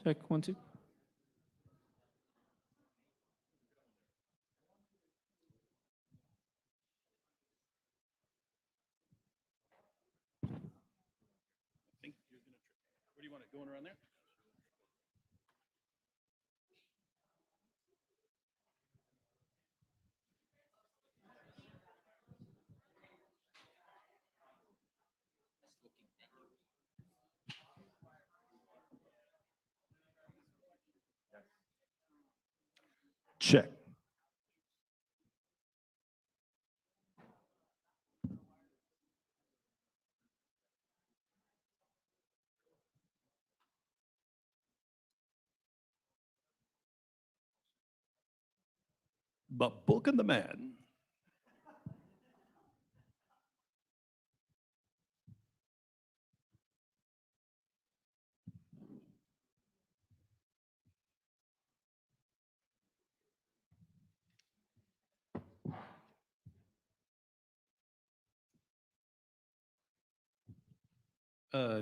Check, 1, 2. Where do you want it going around there? Check. But booking the man.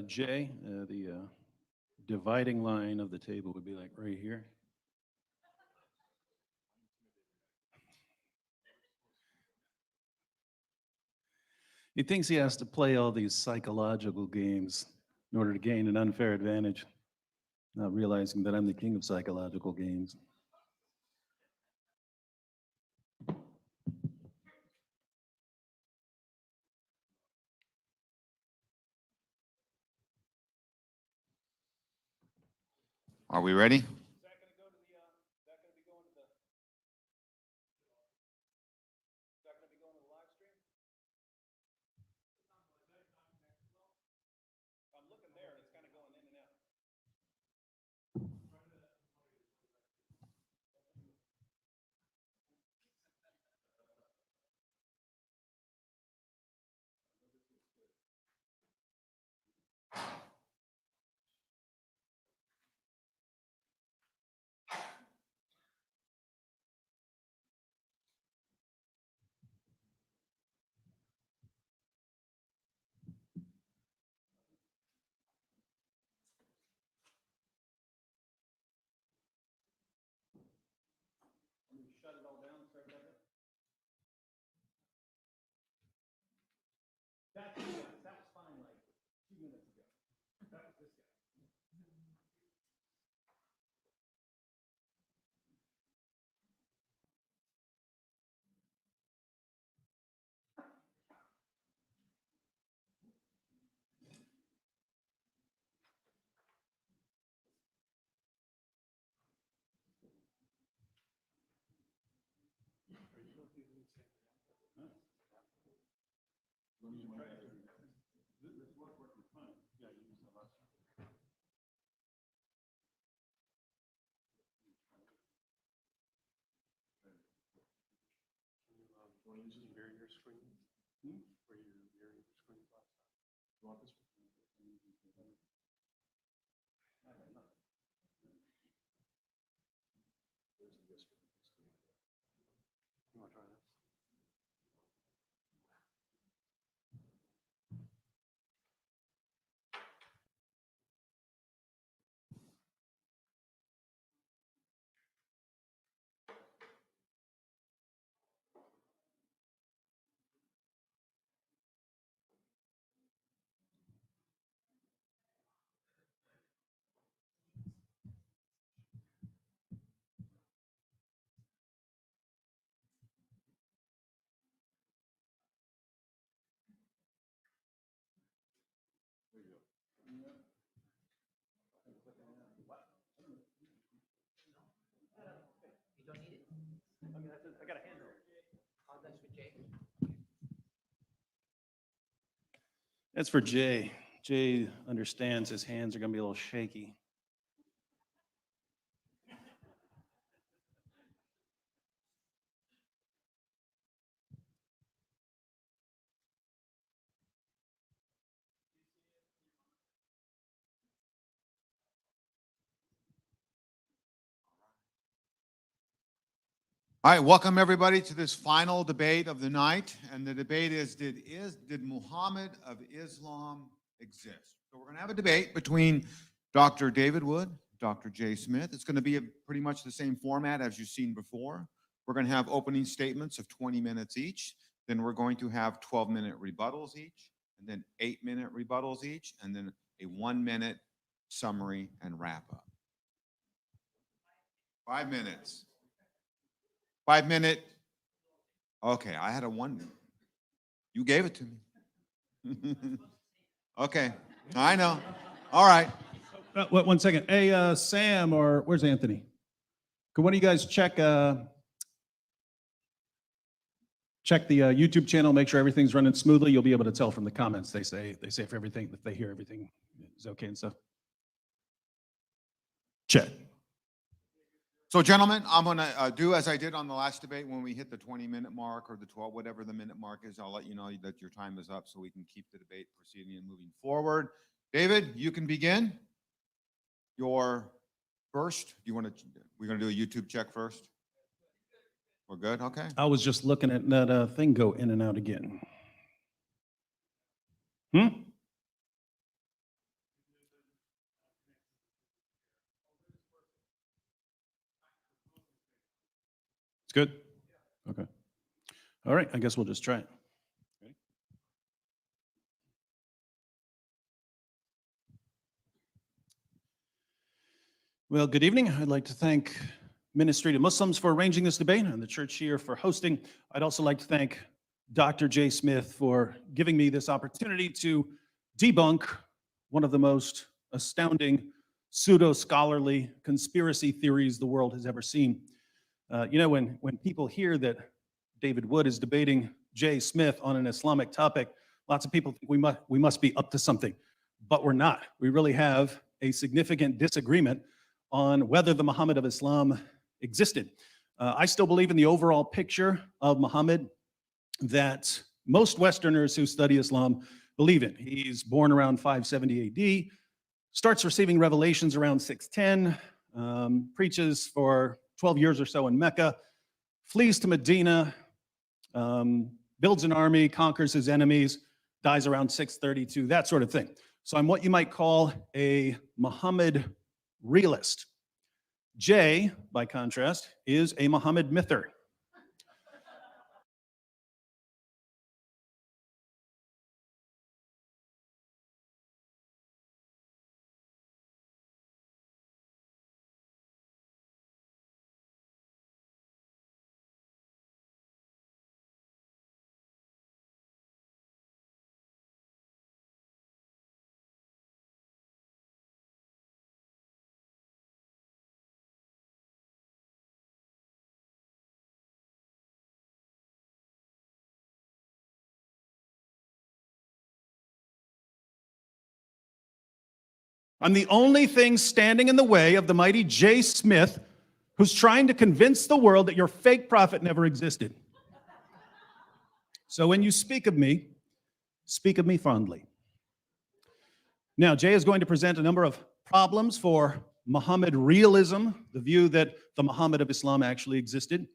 Jay, the dividing line of the table would be like right here. He thinks he has to play all these psychological games in order to gain an unfair advantage, not realizing that I'm the king of psychological games. Are we ready? Is that going to go to the, is that going to be going to the, is that going to be going to the live stream? I'm looking there and it's kind of going in and out. Shut it all down, start back up. That was fine like 2 minutes ago. That was this guy. You don't need it. I got a handle. Oh, that's for Jay. That's for Jay. Jay understands his hands are going to be a little shaky. All right, welcome everybody to this final debate of the night. And the debate is, did Muhammad of Islam exist? So we're going to have a debate between Dr. David Wood, Dr. Jay Smith. It's going to be pretty much the same format as you've seen before. We're going to have opening statements of 20 minutes each. Then we're going to have 12-minute rebuttals each, and then 8-minute rebuttals each, and then a 1-minute summary and wrap up. 5 minutes. 5-minute. Okay, I had a 1 minute. You gave it to me. Okay, I know. All right. One second. Hey, Sam, or where's Anthony? Could one of you guys check the YouTube channel, make sure everything's running smoothly? You'll be able to tell from the comments. They say if everything, if they hear everything is okay and stuff. Check. So, gentlemen, I'm going to do as I did on the last debate. When we hit the 20-minute mark or the 12, whatever the minute mark is, I'll let you know that your time is up so we can keep the debate proceeding and moving forward. David, you can begin your first. Do you want to? We're going to do a YouTube check first. We're good. Okay. I was just looking at that thing go in and out again. It's good? Okay. All right, I guess we'll just try it. Ready? Well, good evening. I'd like to thank Ministry to Muslims for arranging this debate and the church here for hosting. I'd also like to thank Dr. Jay Smith for giving me this opportunity to debunk one of the most astounding pseudo-scholarly conspiracy theories the world has ever seen. You know, when people hear that David Wood is debating Jay Smith on an Islamic topic, lots of people think we must be up to something, but we're not. We really have a significant disagreement on whether the Muhammad of Islam existed. I still believe in the overall picture of Muhammad that most Westerners who study Islam believe in. He's born around 570 AD, starts receiving revelations around 610, preaches for 12 years or so in Mecca, flees to Medina, builds an army, conquers his enemies, dies around 632, that sort of thing. So I'm what you might call a Muhammad realist. Jay, by contrast, is a Muhammad myther. I'm the only thing standing in the way of the mighty Jay Smith, who's trying to convince the world that your fake prophet never existed. So when you speak of me fondly. Now, Jay is going to present a number of problems for Muhammad realism, the view that the Muhammad of Islam actually existed.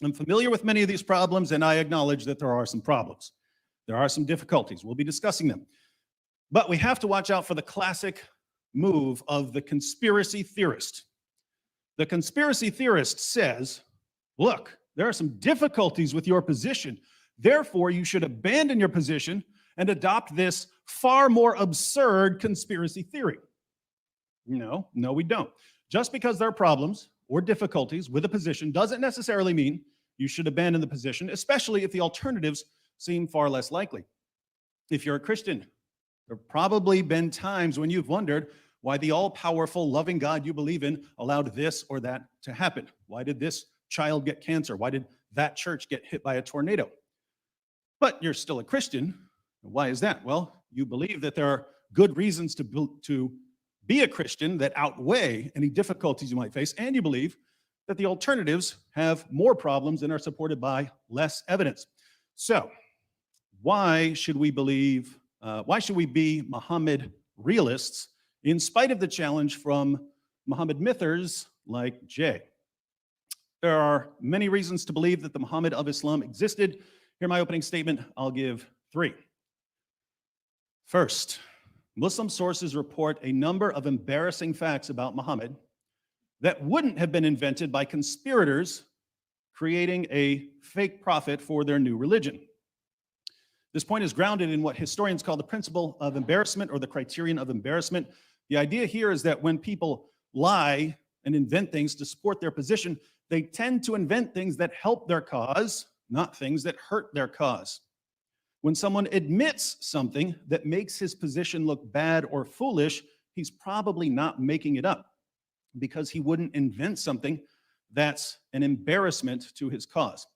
I'm familiar with many of these problems, and I acknowledge that there are some problems. There are some difficulties. We'll be discussing them. But we have to watch out for the classic move of the conspiracy theorist. The conspiracy theorist says, look, there are some difficulties with your position. Therefore, you should abandon your position and adopt this far more absurd conspiracy theory. No, we don't. Just because there are problems or difficulties with a position doesn't necessarily mean you should abandon the position, especially if the alternatives seem far less likely. If you're a Christian, there have probably been times when you've wondered why the all-powerful, loving God you believe in allowed this or that to happen. Why did this child get cancer? Why did that church get hit by a tornado? But you're still a Christian. Why is that? Well, you believe that there are good reasons to be a Christian that outweigh any difficulties you might face, and you believe that the alternatives have more problems and are supported by less evidence. So, why should we be Muhammad realists in spite of the challenge from Muhammad mythers like Jay? There are many reasons to believe that the Muhammad of Islam existed. Here my opening statement, I'll give 3. First, Muslim sources report a number of embarrassing facts about Muhammad that wouldn't have been invented by conspirators creating a fake prophet for their new religion. This point is grounded in what historians call the principle of embarrassment or the criterion of embarrassment. The idea here is that when people lie and invent things to support their position, they tend to invent things that help their cause, not things that hurt their cause. When someone admits something that makes his position look bad or foolish, he's probably not making it up, because he wouldn't invent something that's an embarrassment to his cause.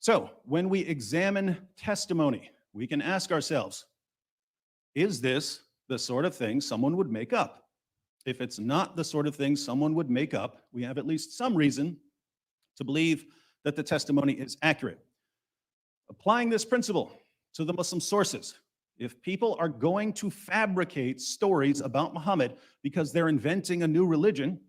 So when we examine testimony, we can ask ourselves, is this the sort of thing someone would make up? If it's not the sort of thing someone would make up, we have at least some reason to believe that the testimony is accurate. Applying this principle to the Muslim sources, if people are going to fabricate stories about Muhammad because they're inventing a new religion,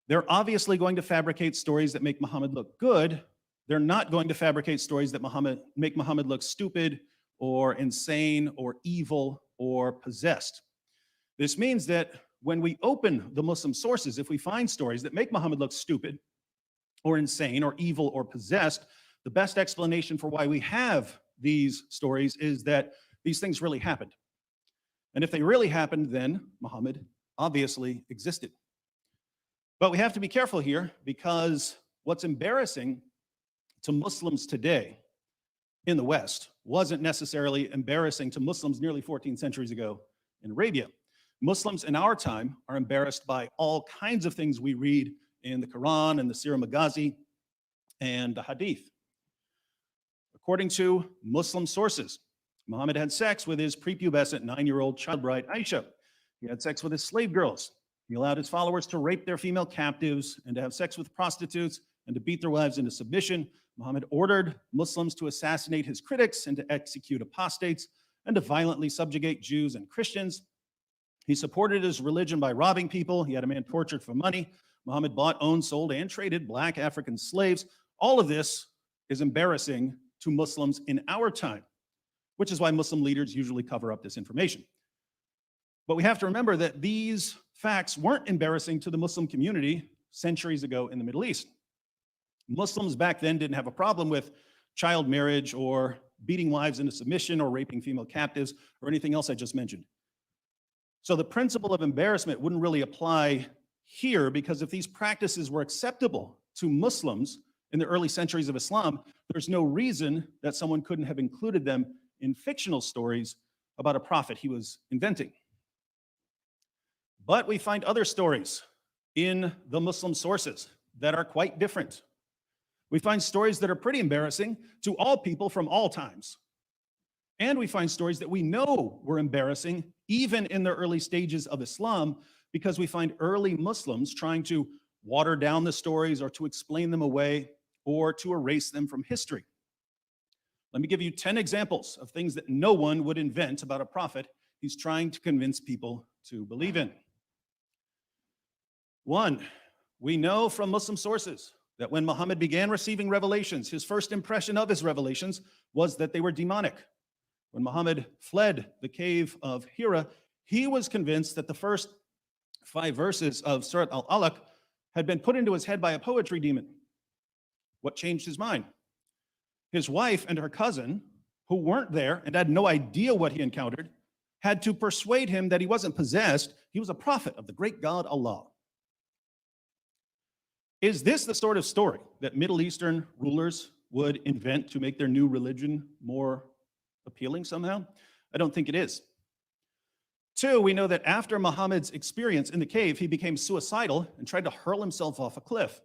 they're obviously going to fabricate stories that make Muhammad look good. They're not going to fabricate stories that make Muhammad look stupid or insane or evil or possessed. This means that when we open the Muslim sources, if we find stories that make Muhammad look stupid or insane or evil or possessed, the best explanation for why we have these stories is that these things really happened. And if they really happened, then Muhammad obviously existed. But we have to be careful here, because what's embarrassing to Muslims today in the West wasn't necessarily embarrassing to Muslims nearly 14 centuries ago in Arabia. Muslims in our time are embarrassed by all kinds of things we read in the Quran and the Sirah Maghazi and the Hadith. According to Muslim sources, Muhammad had sex with his prepubescent 9-year-old child bride Aisha. He had sex with his slave girls. He allowed his followers to rape their female captives and to have sex with prostitutes and to beat their wives into submission. Muhammad ordered Muslims to assassinate his critics and to execute apostates and to violently subjugate Jews and Christians. He supported his religion by robbing people. He had a man tortured for money. Muhammad bought, owned, sold, and traded black African slaves. All of this is embarrassing to Muslims in our time, which is why Muslim leaders usually cover up this information. But we have to remember that these facts weren't embarrassing to the Muslim community centuries ago in the Middle East. Muslims back then didn't have a problem with child marriage or beating wives into submission or raping female captives or anything else I just mentioned. So the principle of embarrassment wouldn't really apply here, because if these practices were acceptable to Muslims in the early centuries of Islam, there's no reason that someone couldn't have included them in fictional stories about a prophet he was inventing. But we find other stories in the Muslim sources that are quite different. We find stories that are pretty embarrassing to all people from all times. And we find stories that we know were embarrassing even in the early stages of Islam, because we find early Muslims trying to water down the stories or to explain them away or to erase them from history. Let me give you 10 examples of things that no one would invent about a prophet he's trying to convince people to believe in. 1, we know from Muslim sources that when Muhammad began receiving revelations, his first impression of his revelations was that they were demonic. When Muhammad fled the cave of Hira, he was convinced that the first 5 verses of Surat Al-Alaq had been put into his head by a poetry demon. What changed his mind? His wife and her cousin, who weren't there and had no idea what he encountered, had to persuade him that he wasn't possessed, he was a prophet of the great God Allah. Is this the sort of story that Middle Eastern rulers would invent to make their new religion more appealing somehow? I don't think it is. 2, we know that after Muhammad's experience in the cave, he became suicidal and tried to hurl himself off a cliff.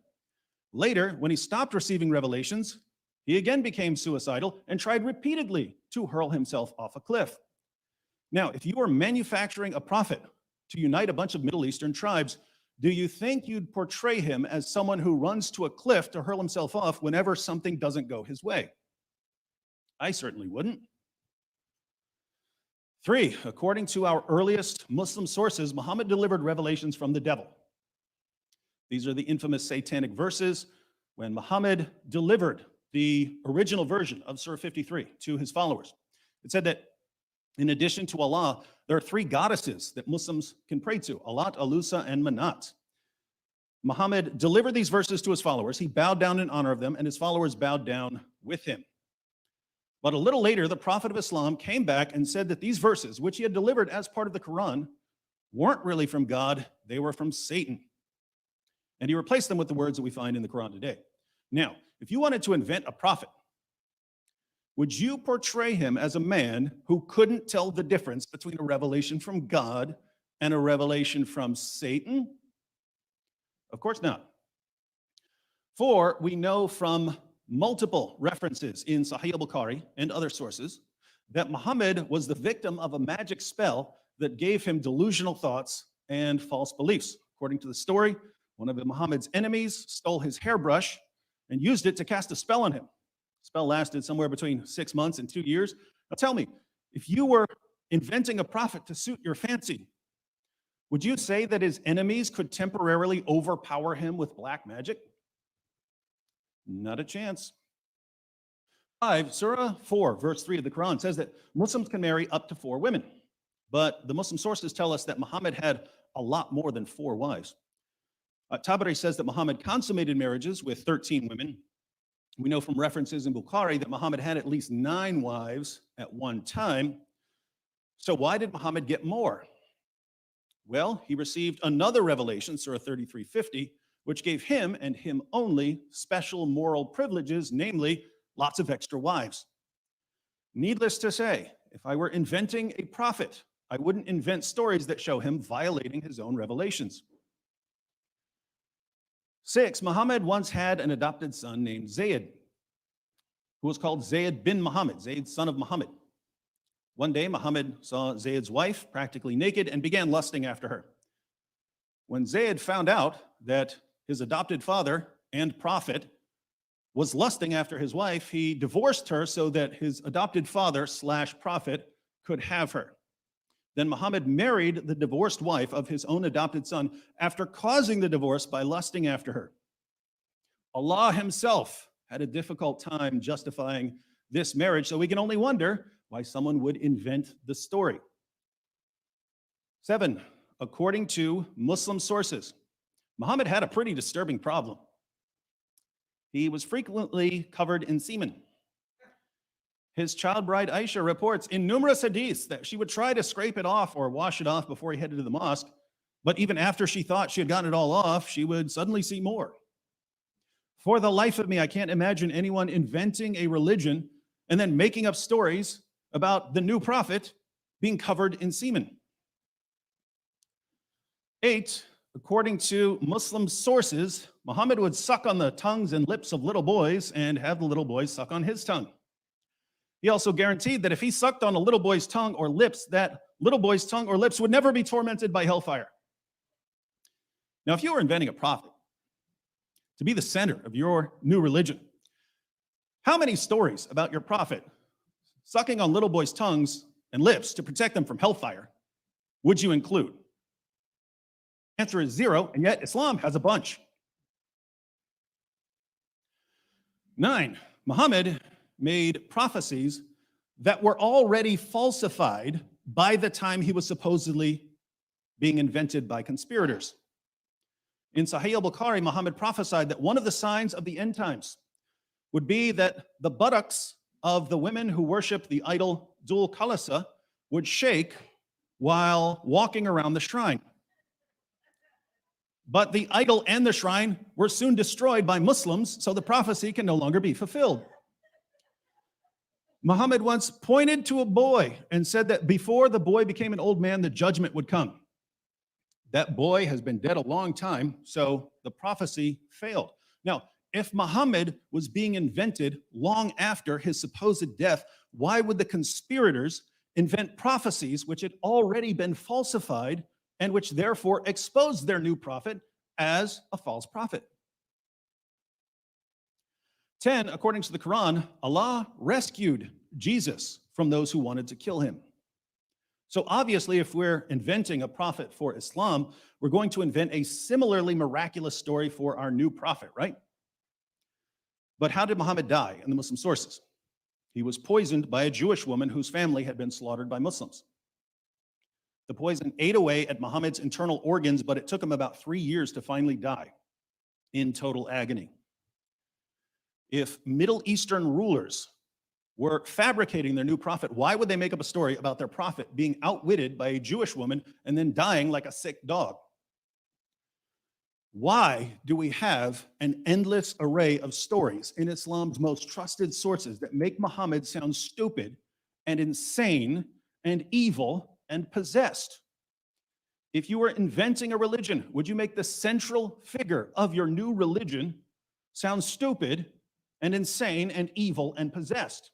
Later, when he stopped receiving revelations, he again became suicidal and tried repeatedly to hurl himself off a cliff. Now, if you were manufacturing a prophet to unite a bunch of Middle Eastern tribes, do you think you'd portray him as someone who runs to a cliff to hurl himself off whenever something doesn't go his way? I certainly wouldn't. 3, according to our earliest Muslim sources, Muhammad delivered revelations from the devil. These are the infamous satanic verses when Muhammad delivered the original version of Surah 53 to his followers. It said that In addition to Allah, there are three goddesses that Muslims can pray to: Alat, Alusa, and Manat. Muhammad delivered these verses to his followers. He bowed down in honor of them, and his followers bowed down with him. But a little later, the Prophet of Islam came back and said that these verses, which he had delivered as part of the Quran, weren't really from God, they were from Satan. And he replaced them with the words that we find in the Quran today. Now, if you wanted to invent a prophet, would you portray him as a man who couldn't tell the difference between a revelation from God and a revelation from Satan? Of course not. For we know from multiple references in Sahih al-Bukhari and other sources that Muhammad was the victim of a magic spell that gave him delusional thoughts and false beliefs. According to the story, one of Muhammad's enemies stole his hairbrush and used it to cast a spell on him. The spell lasted somewhere between 6 months and 2 years. Now tell me, if you were inventing a prophet to suit your fancy, would you say that his enemies could temporarily overpower him with black magic? Not a chance. 5, Surah 4, verse 3 of the Quran says that Muslims can marry up to 4 women. But the Muslim sources tell us that Muhammad had a lot more than 4 wives. Tabari says that Muhammad consummated marriages with 13 women. We know from references in Bukhari that Muhammad had at least 9 wives at one time. So why did Muhammad get more? Well, he received another revelation, Surah 33:50, which gave him and him only special moral privileges, namely lots of extra wives. Needless to say, if I were inventing a prophet, I wouldn't invent stories that show him violating his own revelations. 6, Muhammad once had an adopted son named Zayd, who was called Zayd bin Muhammad, Zayd son of Muhammad. One day, Muhammad saw Zayd's wife practically naked and began lusting after her. When Zayd found out that his adopted father and prophet was lusting after his wife, he divorced her so that his adopted father/prophet could have her. Then Muhammad married the divorced wife of his own adopted son after causing the divorce by lusting after her. Allah himself had a difficult time justifying this marriage, so we can only wonder why someone would invent the story. 7, according to Muslim sources, Muhammad had a pretty disturbing problem. He was frequently covered in semen. His child bride Aisha reports in numerous hadiths that she would try to scrape it off or wash it off before he headed to the mosque, but even after she thought she had gotten it all off, she would suddenly see more. For the life of me, I can't imagine anyone inventing a religion and then making up stories about the new prophet being covered in semen. 8, according to Muslim sources, Muhammad would suck on the tongues and lips of little boys and have the little boys suck on his tongue. He also guaranteed that if he sucked on a little boy's tongue or lips, that little boy's tongue or lips would never be tormented by hellfire. Now, if you were inventing a prophet to be the center of your new religion, how many stories about your prophet sucking on little boys' tongues and lips to protect them from hellfire would you include? Answer is 0, and yet Islam has a bunch. 9, Muhammad made prophecies that were already falsified by the time he was supposedly being invented by conspirators. In Sahih al-Bukhari, Muhammad prophesied that one of the signs of the end times would be that the buttocks of the women who worship the idol Dul Khalasa would shake while walking around the shrine. But the idol and the shrine were soon destroyed by Muslims, so the prophecy can no longer be fulfilled. Muhammad once pointed to a boy and said that before the boy became an old man, the judgment would come. That boy has been dead a long time, so the prophecy failed. Now, if Muhammad was being invented long after his supposed death, why would the conspirators invent prophecies which had already been falsified and which therefore exposed their new prophet as a false prophet? 10, according to the Quran, Allah rescued Jesus from those who wanted to kill him. So obviously, if we're inventing a prophet for Islam, we're going to invent a similarly miraculous story for our new prophet, right? But how did Muhammad die in the Muslim sources? He was poisoned by a Jewish woman whose family had been slaughtered by Muslims. The poison ate away at Muhammad's internal organs, but it took him about 3 years to finally die in total agony. If Middle Eastern rulers were fabricating their new prophet, why would they make up a story about their prophet being outwitted by a Jewish woman and then dying like a sick dog? Why do we have an endless array of stories in Islam's most trusted sources that make Muhammad sound stupid and insane and evil and possessed? If you were inventing a religion, would you make the central figure of your new religion sound stupid and insane and evil and possessed?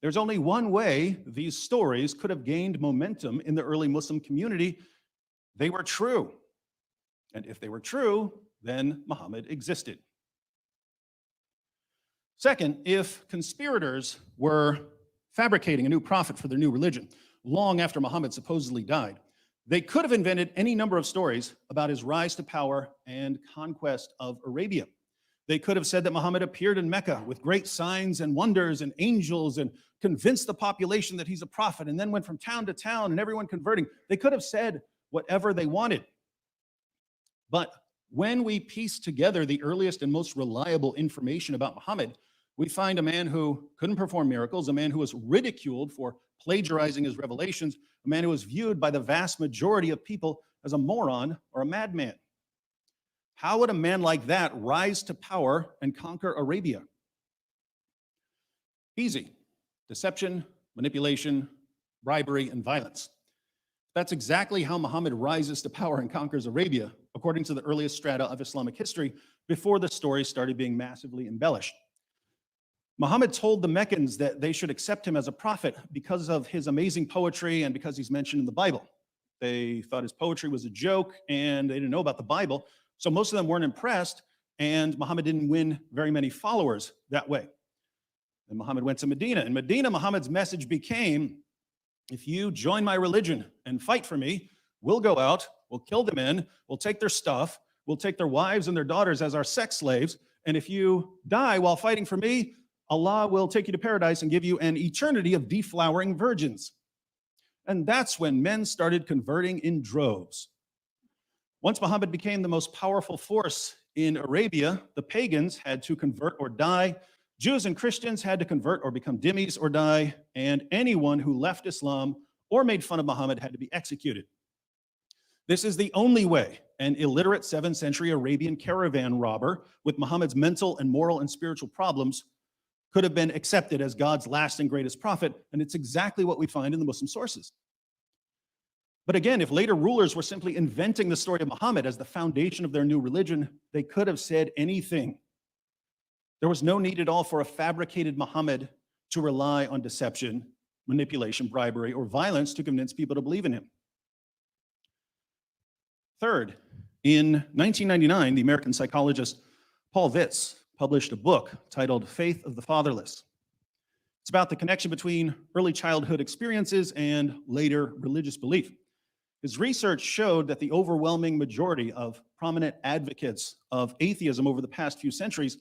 There's only one way these stories could have gained momentum in the early Muslim community. They were true. And if they were true, then Muhammad existed. Second, if conspirators were fabricating a new prophet for their new religion long after Muhammad supposedly died, they could have invented any number of stories about his rise to power and conquest of Arabia. They could have said that Muhammad appeared in Mecca with great signs and wonders and angels and convinced the population that he's a prophet and then went from town to town and everyone converting. They could have said whatever they wanted. But when we piece together the earliest and most reliable information about Muhammad, we find a man who couldn't perform miracles, a man who was ridiculed for plagiarizing his revelations, a man who was viewed by the vast majority of people as a moron or a madman. How would a man like that rise to power and conquer Arabia? Easy. Deception, manipulation, bribery, and violence. That's exactly how Muhammad rises to power and conquers Arabia, according to the earliest strata of Islamic history, before the story started being massively embellished. Muhammad told the Meccans that they should accept him as a prophet because of his amazing poetry and because he's mentioned in the Bible. They thought his poetry was a joke and they didn't know about the Bible, so most of them weren't impressed, and Muhammad didn't win very many followers that way. And Muhammad went to Medina. In Medina, Muhammad's message became, if you join my religion and fight for me, we'll go out, we'll kill the men, we'll take their stuff, we'll take their wives and their daughters as our sex slaves, and if you die while fighting for me, Allah will take you to paradise and give you an eternity of deflowering virgins. And that's when men started converting in droves. Once Muhammad became the most powerful force in Arabia, the pagans had to convert or die. Jews and Christians had to convert or become dhimmis or die, and anyone who left Islam or made fun of Muhammad had to be executed. This is the only way an illiterate 7th century Arabian caravan robber with Muhammad's mental and moral and spiritual problems could have been accepted as God's last and greatest prophet, and it's exactly what we find in the Muslim sources. But again, if later rulers were simply inventing the story of Muhammad as the foundation of their new religion, they could have said anything. There was no need at all for a fabricated Muhammad to rely on deception, manipulation, bribery, or violence to convince people to believe in him. Third, in 1999, the American psychologist Paul Vitz published a book titled Faith of the Fatherless. It's about the connection between early childhood experiences and later religious belief. His research showed that the overwhelming majority of prominent advocates of atheism over the past few centuries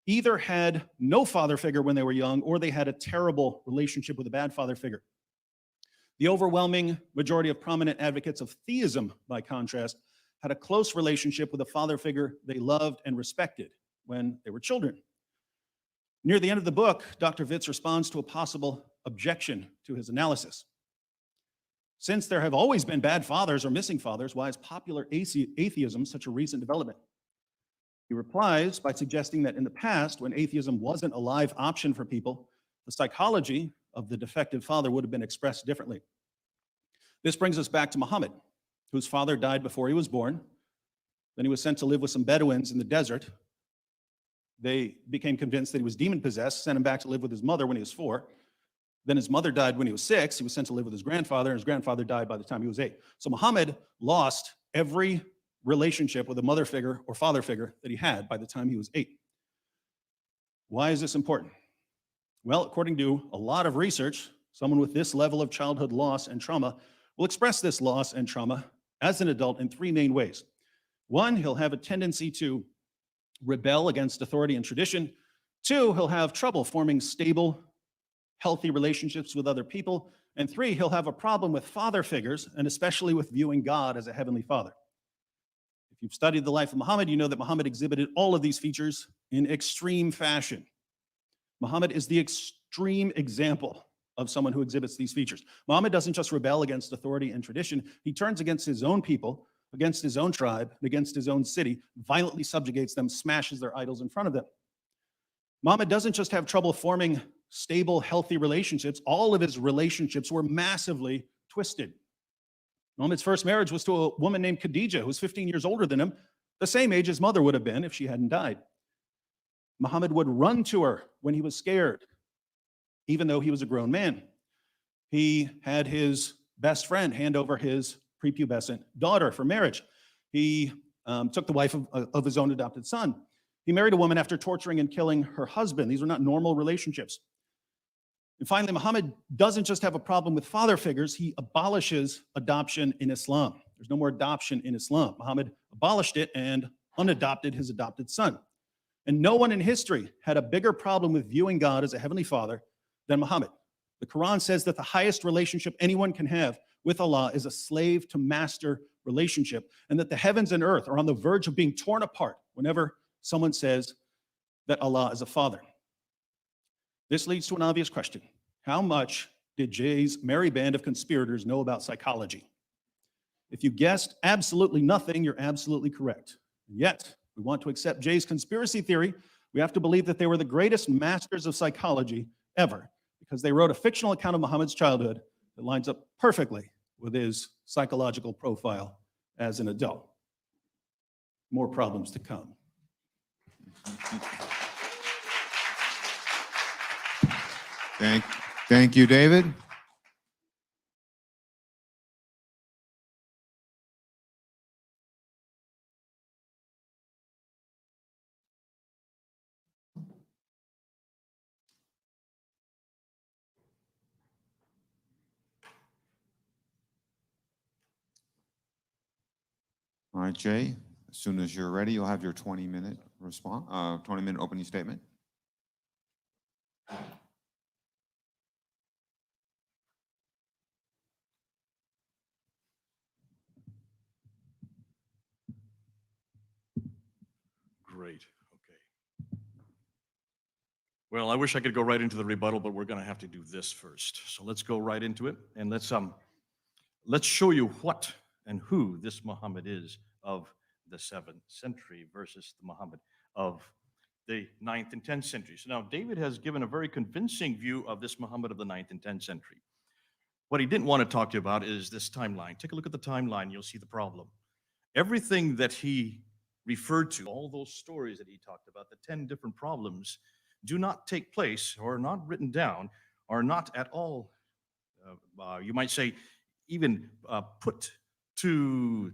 either had no father figure when they were young or they had a terrible relationship with a bad father figure. The overwhelming majority of prominent advocates of theism, by contrast, had a close relationship with a father figure they loved and respected when they were children. Near the end of the book, Dr. Vitz responds to a possible objection to his analysis. Since there have always been bad fathers or missing fathers, why is popular atheism such a recent development? He replies by suggesting that in the past, when atheism wasn't a live option for people, the psychology of the defective father would have been expressed differently. This brings us back to Muhammad, whose father died before he was born. Then he was sent to live with some Bedouins in the desert. They became convinced that he was demon-possessed, sent him back to live with his mother when he was 4. Then his mother died when he was 6. He was sent to live with his grandfather, and his grandfather died by the time he was 8. So Muhammad lost every relationship with a mother figure or father figure that he had by the time he was 8. Why is this important? Well, according to a lot of research, someone with this level of childhood loss and trauma will express this loss and trauma as an adult in 3 main ways. 1, he'll have a tendency to rebel against authority and tradition. 2, he'll have trouble forming stable healthy relationships with other people. And 3, he'll have a problem with father figures, and especially with viewing God as a heavenly father. If you've studied the life of Muhammad, you know that Muhammad exhibited all of these features in extreme fashion. Muhammad is the extreme example of someone who exhibits these features. Muhammad doesn't just rebel against authority and tradition, he turns against his own people, against his own tribe, and against his own city, violently subjugates them, smashes their idols in front of them. Muhammad doesn't just have trouble forming stable, healthy relationships. All of his relationships were massively twisted. Muhammad's first marriage was to a woman named Khadijah, who was 15 years older than him, the same age his mother would have been if she hadn't died. Muhammad would run to her when he was scared, even though he was a grown man. He had his best friend hand over his prepubescent daughter for marriage. He took the wife of his own adopted son. He married a woman after torturing and killing her husband. These were not normal relationships. And finally, Muhammad doesn't just have a problem with father figures, he abolishes adoption in Islam. There's no more adoption in Islam. Muhammad abolished it and unadopted his adopted son. And no one in history had a bigger problem with viewing God as a heavenly father than Muhammad. The Quran says that the highest relationship anyone can have with Allah is a slave to master relationship, and that the heavens and earth are on the verge of being torn apart whenever someone says that Allah is a father. This leads to an obvious question. How much did Jay's merry band of conspirators know about psychology? If you guessed absolutely nothing, you're absolutely correct. And yet, we want to accept Jay's conspiracy theory, we have to believe that they were the greatest masters of psychology ever, because they wrote a fictional account of Muhammad's childhood that lines up perfectly with his psychological profile as an adult. More problems to come. Thank you, David. All right, Jay, as soon as you're ready, you'll have your 20-minute response, 20-minute opening statement. Great. Okay. Well, I wish I could go right into the rebuttal, but we're going to have to do this first. So let's go right into it, and let's show you what and who this Muhammad is of the 7th century versus the Muhammad of the 9th and 10th centuries. So now, David has given a very convincing view of this Muhammad of the 9th and 10th century. What he didn't want to talk to you about is this timeline. Take a look at the timeline, you'll see the problem. Everything that he referred to, all those stories that he talked about, the 10 different problems, do not take place or are not written down, are not at all, you might say, even put to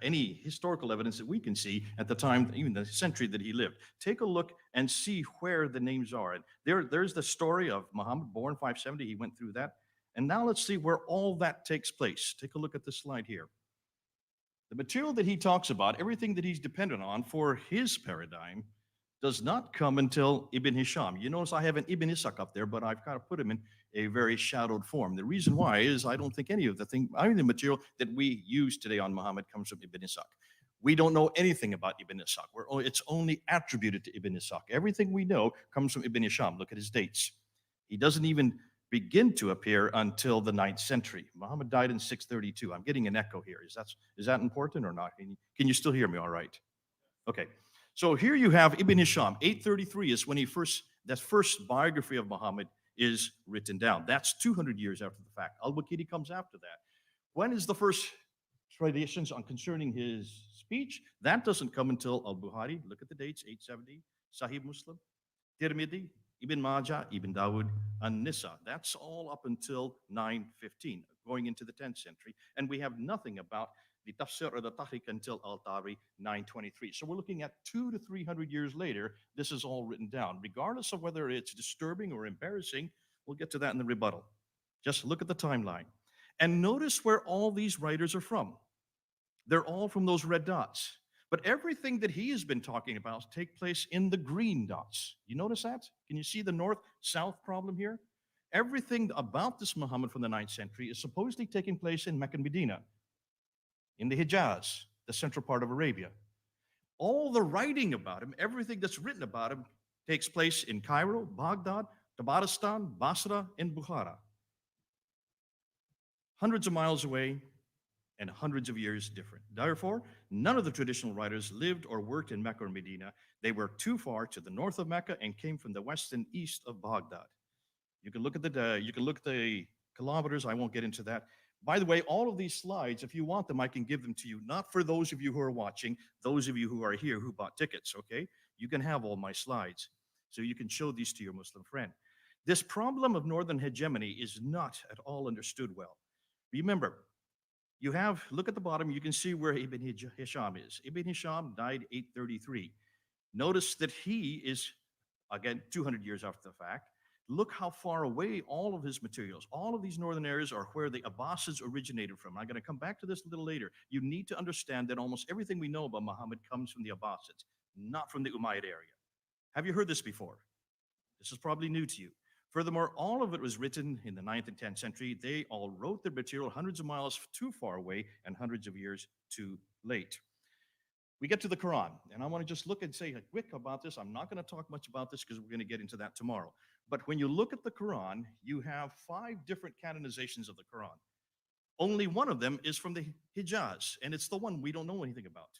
any historical evidence that we can see at the time, even the century that he lived. Take a look and see where the names are. And there's the story of Muhammad, born 570. He went through that. And now let's see where all that takes place. Take a look at this slide here. The material that he talks about, everything that he's dependent on for his paradigm, does not come until Ibn Hisham. You notice I have an Ibn Ishaq up there, but I've kind of put him in a very shadowed form. The reason why is I don't think any of the material that we use today on Muhammad comes from Ibn Ishaq. We don't know anything about Ibn Ishaq. It's only attributed to Ibn Ishaq. Everything we know comes from Ibn Hisham. Look at his dates. He doesn't even begin to appear until the 9th century. Muhammad died in 632. I'm getting an echo here. Is that important or not? Can you still hear me all right? Okay. So here you have Ibn Hisham. 833 is when that first biography of Muhammad is written down. That's 200 years after the fact. Al-Waqidi comes after that. When is the first traditions on concerning his speech? That doesn't come until Al-Bukhari. Look at the dates, 870. Sahih Muslim, Tirmidhi, Ibn Majah, Ibn Dawud, and Nisa. That's all up until 915, going into the 10th century. And we have nothing about the Tafsir or the Tahriq until Al-Tari, 923. So we're looking at 200 to 300 years later, this is all written down. Regardless of whether it's disturbing or embarrassing, we'll get to that in the rebuttal. Just look at the timeline. And notice where all these writers are from. They're all from those red dots. But everything that he has been talking about take place in the green dots. You notice that? Can you see the north-south problem here? Everything about this Muhammad from the 9th century is supposedly taking place in Mecca and Medina, in the Hijaz, the central part of Arabia. All the writing about him, everything that's written about him, takes place in Cairo, Baghdad, Tabaristan, Basra, and Bukhara. Hundreds of miles away and hundreds of years different. Therefore, none of the traditional writers lived or worked in Mecca or Medina. They were too far to the north of Mecca and came from the west and east of Baghdad. You can look at the kilometers. I won't get into that. By the way, all of these slides, if you want them, I can give them to you. Not for those of you who are watching, those of you who are here who bought tickets, okay? You can have all my slides. So you can show these to your Muslim friend. This problem of northern hegemony is not at all understood well. Remember, look at the bottom, you can see where Ibn Hisham is. Ibn Hisham died 833. Notice that he is, again, 200 years after the fact. Look how far away all of his materials, all of these northern areas are where the Abbasids originated from. I'm going to come back to this a little later. You need to understand that almost everything we know about Muhammad comes from the Abbasids, not from the Umayyad area. Have you heard this before? This is probably new to you. Furthermore, all of it was written in the 9th and 10th century. They all wrote their material hundreds of miles too far away and hundreds of years too late. We get to the Quran, and I want to just look and say quick about this. I'm not going to talk much about this because we're going to get into that tomorrow. But when you look at the Quran, you have 5 different canonizations of the Quran. Only one of them is from the Hijaz, and it's the one we don't know anything about.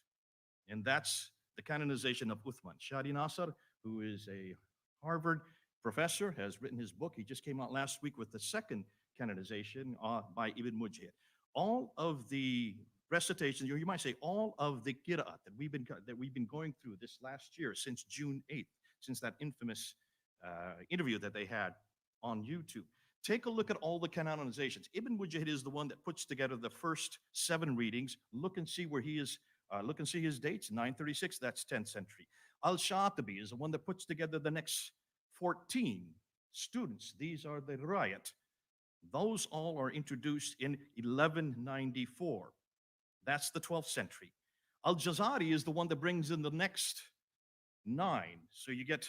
And that's the canonization of Uthman. Shadi Nasr, who is a Harvard professor, has written his book. He just came out last week with the second canonization by Ibn Mujahid. All of the recitations, or you might say all of the qira'at that we've been going through this last year since June 8th, since that infamous interview that they had on YouTube. Take a look at all the canonizations. Ibn Mujahid is the one that puts together the first 7 readings. Look and see where he is. Look and see his dates. 936, that's 10th century. Al-Shatibi is the one that puts together the next 14 students. These are the riot. Those all are introduced in 1194. That's the 12th century. Al-Jazari is the one that brings in the next 9. So you get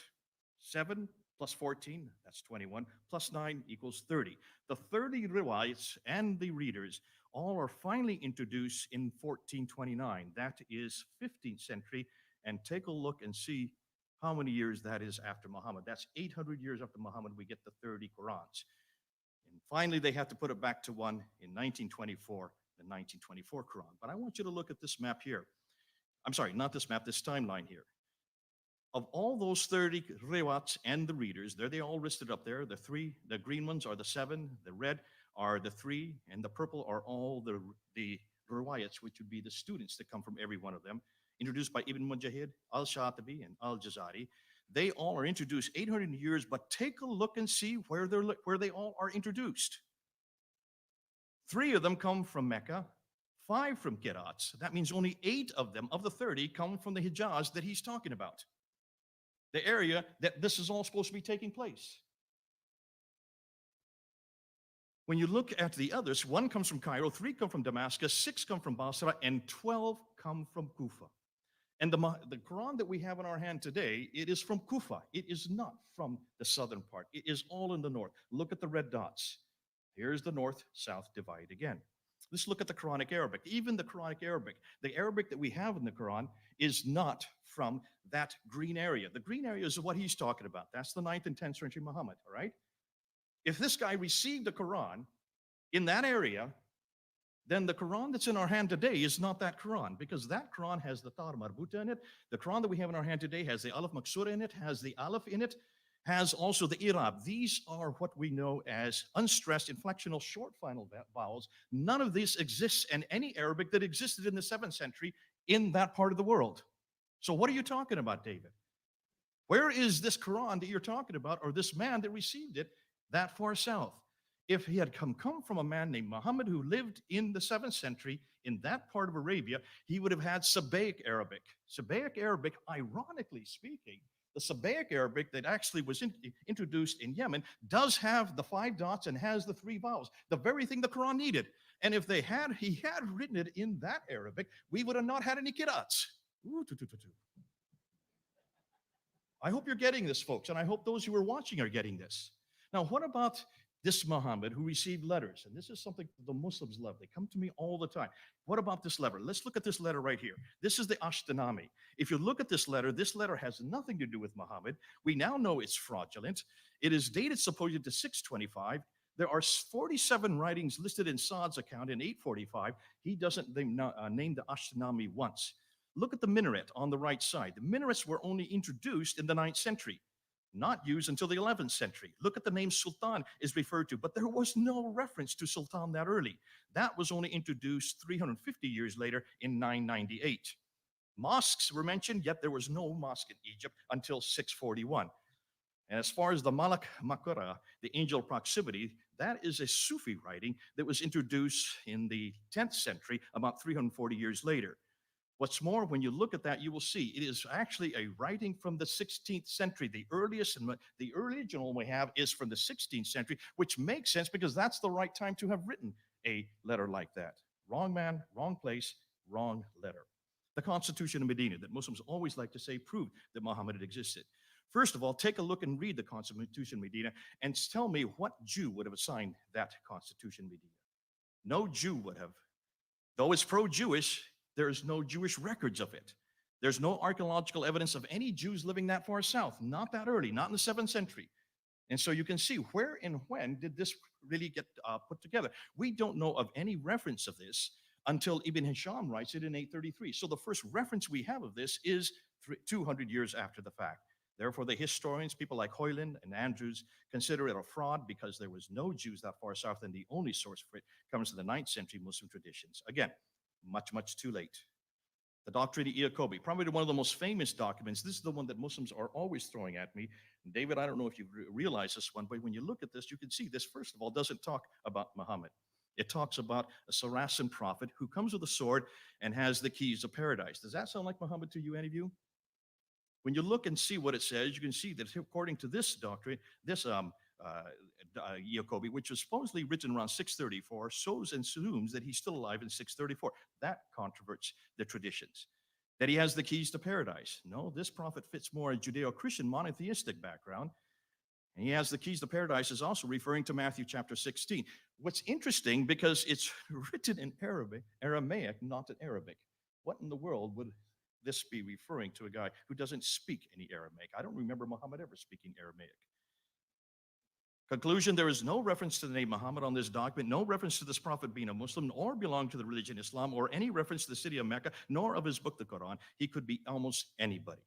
7 plus 14, that's 21, plus 9 equals 30. The 30 riwayats and the readers all are finally introduced in 1429. That is 15th century. And take a look and see how many years that is after Muhammad. That's 800 years after Muhammad, we get the 30 Qurans. And finally, they have to put it back to one in 1924, the 1924 Quran. But I want you to look at this map here. I'm sorry, not this map, this timeline here. Of all those 30 riwayats and the readers, they all listed up there. The green ones are the 7, the red are the 3, and the purple are all the riwayats, which would be the students that come from every one of them, introduced by Ibn Mujahid, Al-Shatibi, and Al-Jazari. They all are introduced 800 years, but take a look and see where they all are introduced. 3 of them come from Mecca, 5 from Qira'ats. That means only 8 of them, of the 30, come from the Hijaz that he's talking about, the area that this is all supposed to be taking place. When you look at the others, 1 comes from Cairo, 3 come from Damascus, 6 come from Basra, and 12 come from Kufa. And the Quran that we have in our hand today, it is from Kufa. It is not from the southern part. It is all in the north. Look at the red dots. Here's the north-south divide again. Let's look at the Quranic Arabic. Even the Quranic Arabic, the Arabic that we have in the Quran is not from that green area. The green area is what he's talking about. That's the 9th and 10th century Muhammad, all right? If this guy received the Quran in that area, then the Quran that's in our hand today is not that Quran, because that Quran has the Ta marbuta in it. The Quran that we have in our hand today has the Alif Maksura in it, has the Alif in it, has also the Irab. These are what we know as unstressed inflectional short final vowels. None of this exists in any Arabic that existed in the 7th century in that part of the world. So what are you talking about, David? Where is this Quran that you're talking about, or this man that received it that far south? If he had come from a man named Muhammad who lived in the 7th century in that part of Arabia, he would have had Sabaic Arabic. Sabaic Arabic, ironically speaking, the Sabaic Arabic that actually was introduced in Yemen does have the 5 dots and has the 3 vowels, the very thing the Quran needed. And if he had written it in that Arabic, we would have not had any qira'ats. I hope you're getting this, folks, and I hope those who are watching are getting this. Now, what about this Muhammad who received letters, and this is something the Muslims love. They come to me all the time. What about this letter? Let's look at this letter right here. This is the Ashtanami. If you look at this letter has nothing to do with Muhammad. We now know it's fraudulent. It is dated supposedly to 625. There are 47 writings listed in Saad's account in 845. He doesn't name the Ashtanami once. Look at the minaret on the right side. The minarets were only introduced in the 9th century, not used until the 11th century. Look at the name Sultan is referred to, but there was no reference to Sultan that early. That was only introduced 350 years later in 998. Mosques were mentioned, yet there was no mosque in Egypt until 641. And as far as the Malak Makura, the angel proximity, that is a Sufi writing that was introduced in the 10th century, about 340 years later. What's more, when you look at that, you will see it is actually a writing from the 16th century. The earliest and the original we have is from the 16th century, which makes sense because that's the right time to have written a letter like that. Wrong man, wrong place, wrong letter. The Constitution of Medina that Muslims always like to say proved that Muhammad had existed. First of all, take a look and read the Constitution of Medina and tell me what Jew would have signed that Constitution of Medina. No Jew would have. Though it's pro-Jewish, there's no Jewish records of it. There's no archaeological evidence of any Jews living that far south, not that early, not in the 7th century. And so you can see where and when did this really get put together. We don't know of any reference of this until Ibn Hisham writes it in 833. So the first reference we have of this is 200 years after the fact. Therefore, the historians, people like Hoyland and Andrews, consider it a fraud because there was no Jews that far south, and the only source for it comes from the 9th century Muslim traditions. Again, much, much too late. The Doctrine of Iacobi, probably one of the most famous documents. This is the one that Muslims are always throwing at me. And David, I don't know if you realize this one, but when you look at this, you can see this, first of all, doesn't talk about Muhammad. It talks about a Saracen prophet who comes with a sword and has the keys of paradise. Does that sound like Muhammad to you, any of you? When you look and see what it says, you can see that according to this doctrine, this Iacobi, which was supposedly written around 634, shows and assumes that he's still alive in 634. That controverts the traditions. That he has the keys to paradise. No, this prophet fits more a Judeo-Christian monotheistic background. And he has the keys to paradise is also referring to Matthew chapter 16. What's interesting, because it's written in Aramaic, not in Arabic. What in the world would this be referring to a guy who doesn't speak any Aramaic? I don't remember Muhammad ever speaking Aramaic. Conclusion, there is no reference to the name Muhammad on this document, no reference to this prophet being a Muslim, or belong to the religion Islam, or any reference to the city of Mecca, nor of his book, the Quran. He could be almost anybody.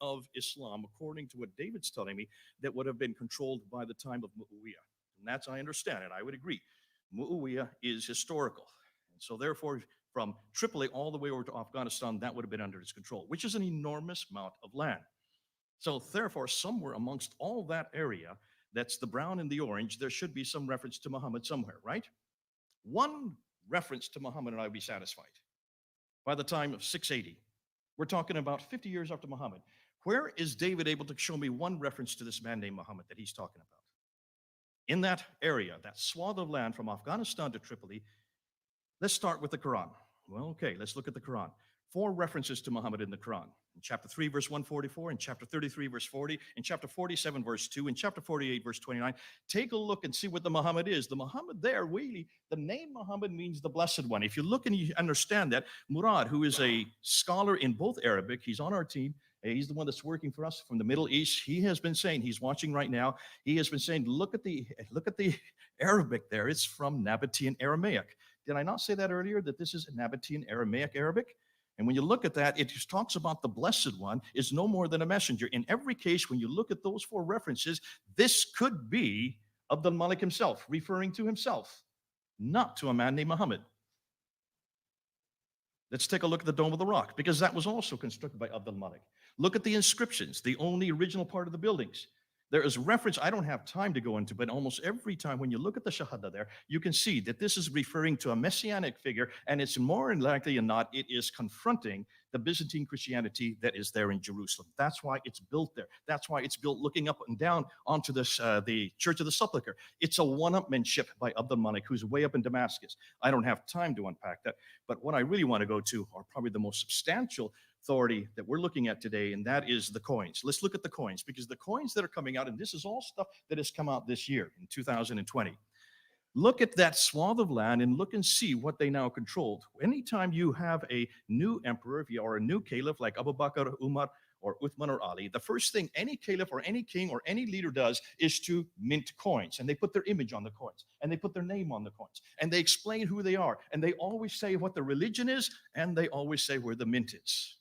Of Islam, according to what David's telling me, that would have been controlled by the time of Muawiyah. And that's, I understand, and I would agree. Muawiyah is historical. And so therefore, from Tripoli all the way over to Afghanistan, that would have been under his control, which is an enormous amount of land. So therefore, somewhere amongst all that area, that's the brown and the orange, there should be some reference to Muhammad somewhere, right? One reference to Muhammad and I would be satisfied. By the time of 680, we're talking about 50 years after Muhammad. Where is David able to show me one reference to this man named Muhammad that he's talking about? In that area, that swath of land from Afghanistan to Tripoli, let's start with the Quran. Well, okay, let's look at the Quran. 4 references to Muhammad in the Quran. In chapter 3, verse 144, in chapter 33, verse 40, in chapter 47, verse 2, in chapter 48, verse 29. Take a look and see what the Muhammad is. The Muhammad there, really, the name Muhammad means the blessed one. If you look and you understand that, Murad, who is a scholar in both Arabic, he's on our team, he's the one that's working for us from the Middle East. He has been saying, he's watching right now, he has been saying, look at the Arabic there. It's from Nabatean Aramaic. Did I not say that earlier, that this is Nabatean Aramaic Arabic? And when you look at that, it just talks about the Blessed One is no more than a messenger. In every case, when you look at those 4 references, this could be Abdul Malik himself, referring to himself, not to a man named Muhammad. Let's take a look at the Dome of the Rock, because that was also constructed by Abdul Malik. Look at the inscriptions, the only original part of the buildings. There is reference, I don't have time to go into, but almost every time when you look at the Shahada there, you can see that this is referring to a messianic figure, and it's more likely than not, it is confronting the Byzantine Christianity that is there in Jerusalem. That's why it's built there. That's why it's built looking up and down onto this, the Church of the Sepulchre. It's a one-upmanship by Abdul Malik, who's way up in Damascus. I don't have time to unpack that, but what I really want to go to are probably the most substantial authority that we're looking at today, and that is the coins. Let's look at the coins, because the coins that are coming out, and this is all stuff that has come out this year in 2020. Look at that swath of land and look and see what they now controlled. Anytime you have a new emperor or a new caliph like Abu Bakr, Umar, or Uthman or Ali, the first thing any caliph or any king or any leader does is to mint coins. And they put their image on the coins, and they put their name on the coins, and they explain who they are, and they always say what the religion is, and they always say where the mint is.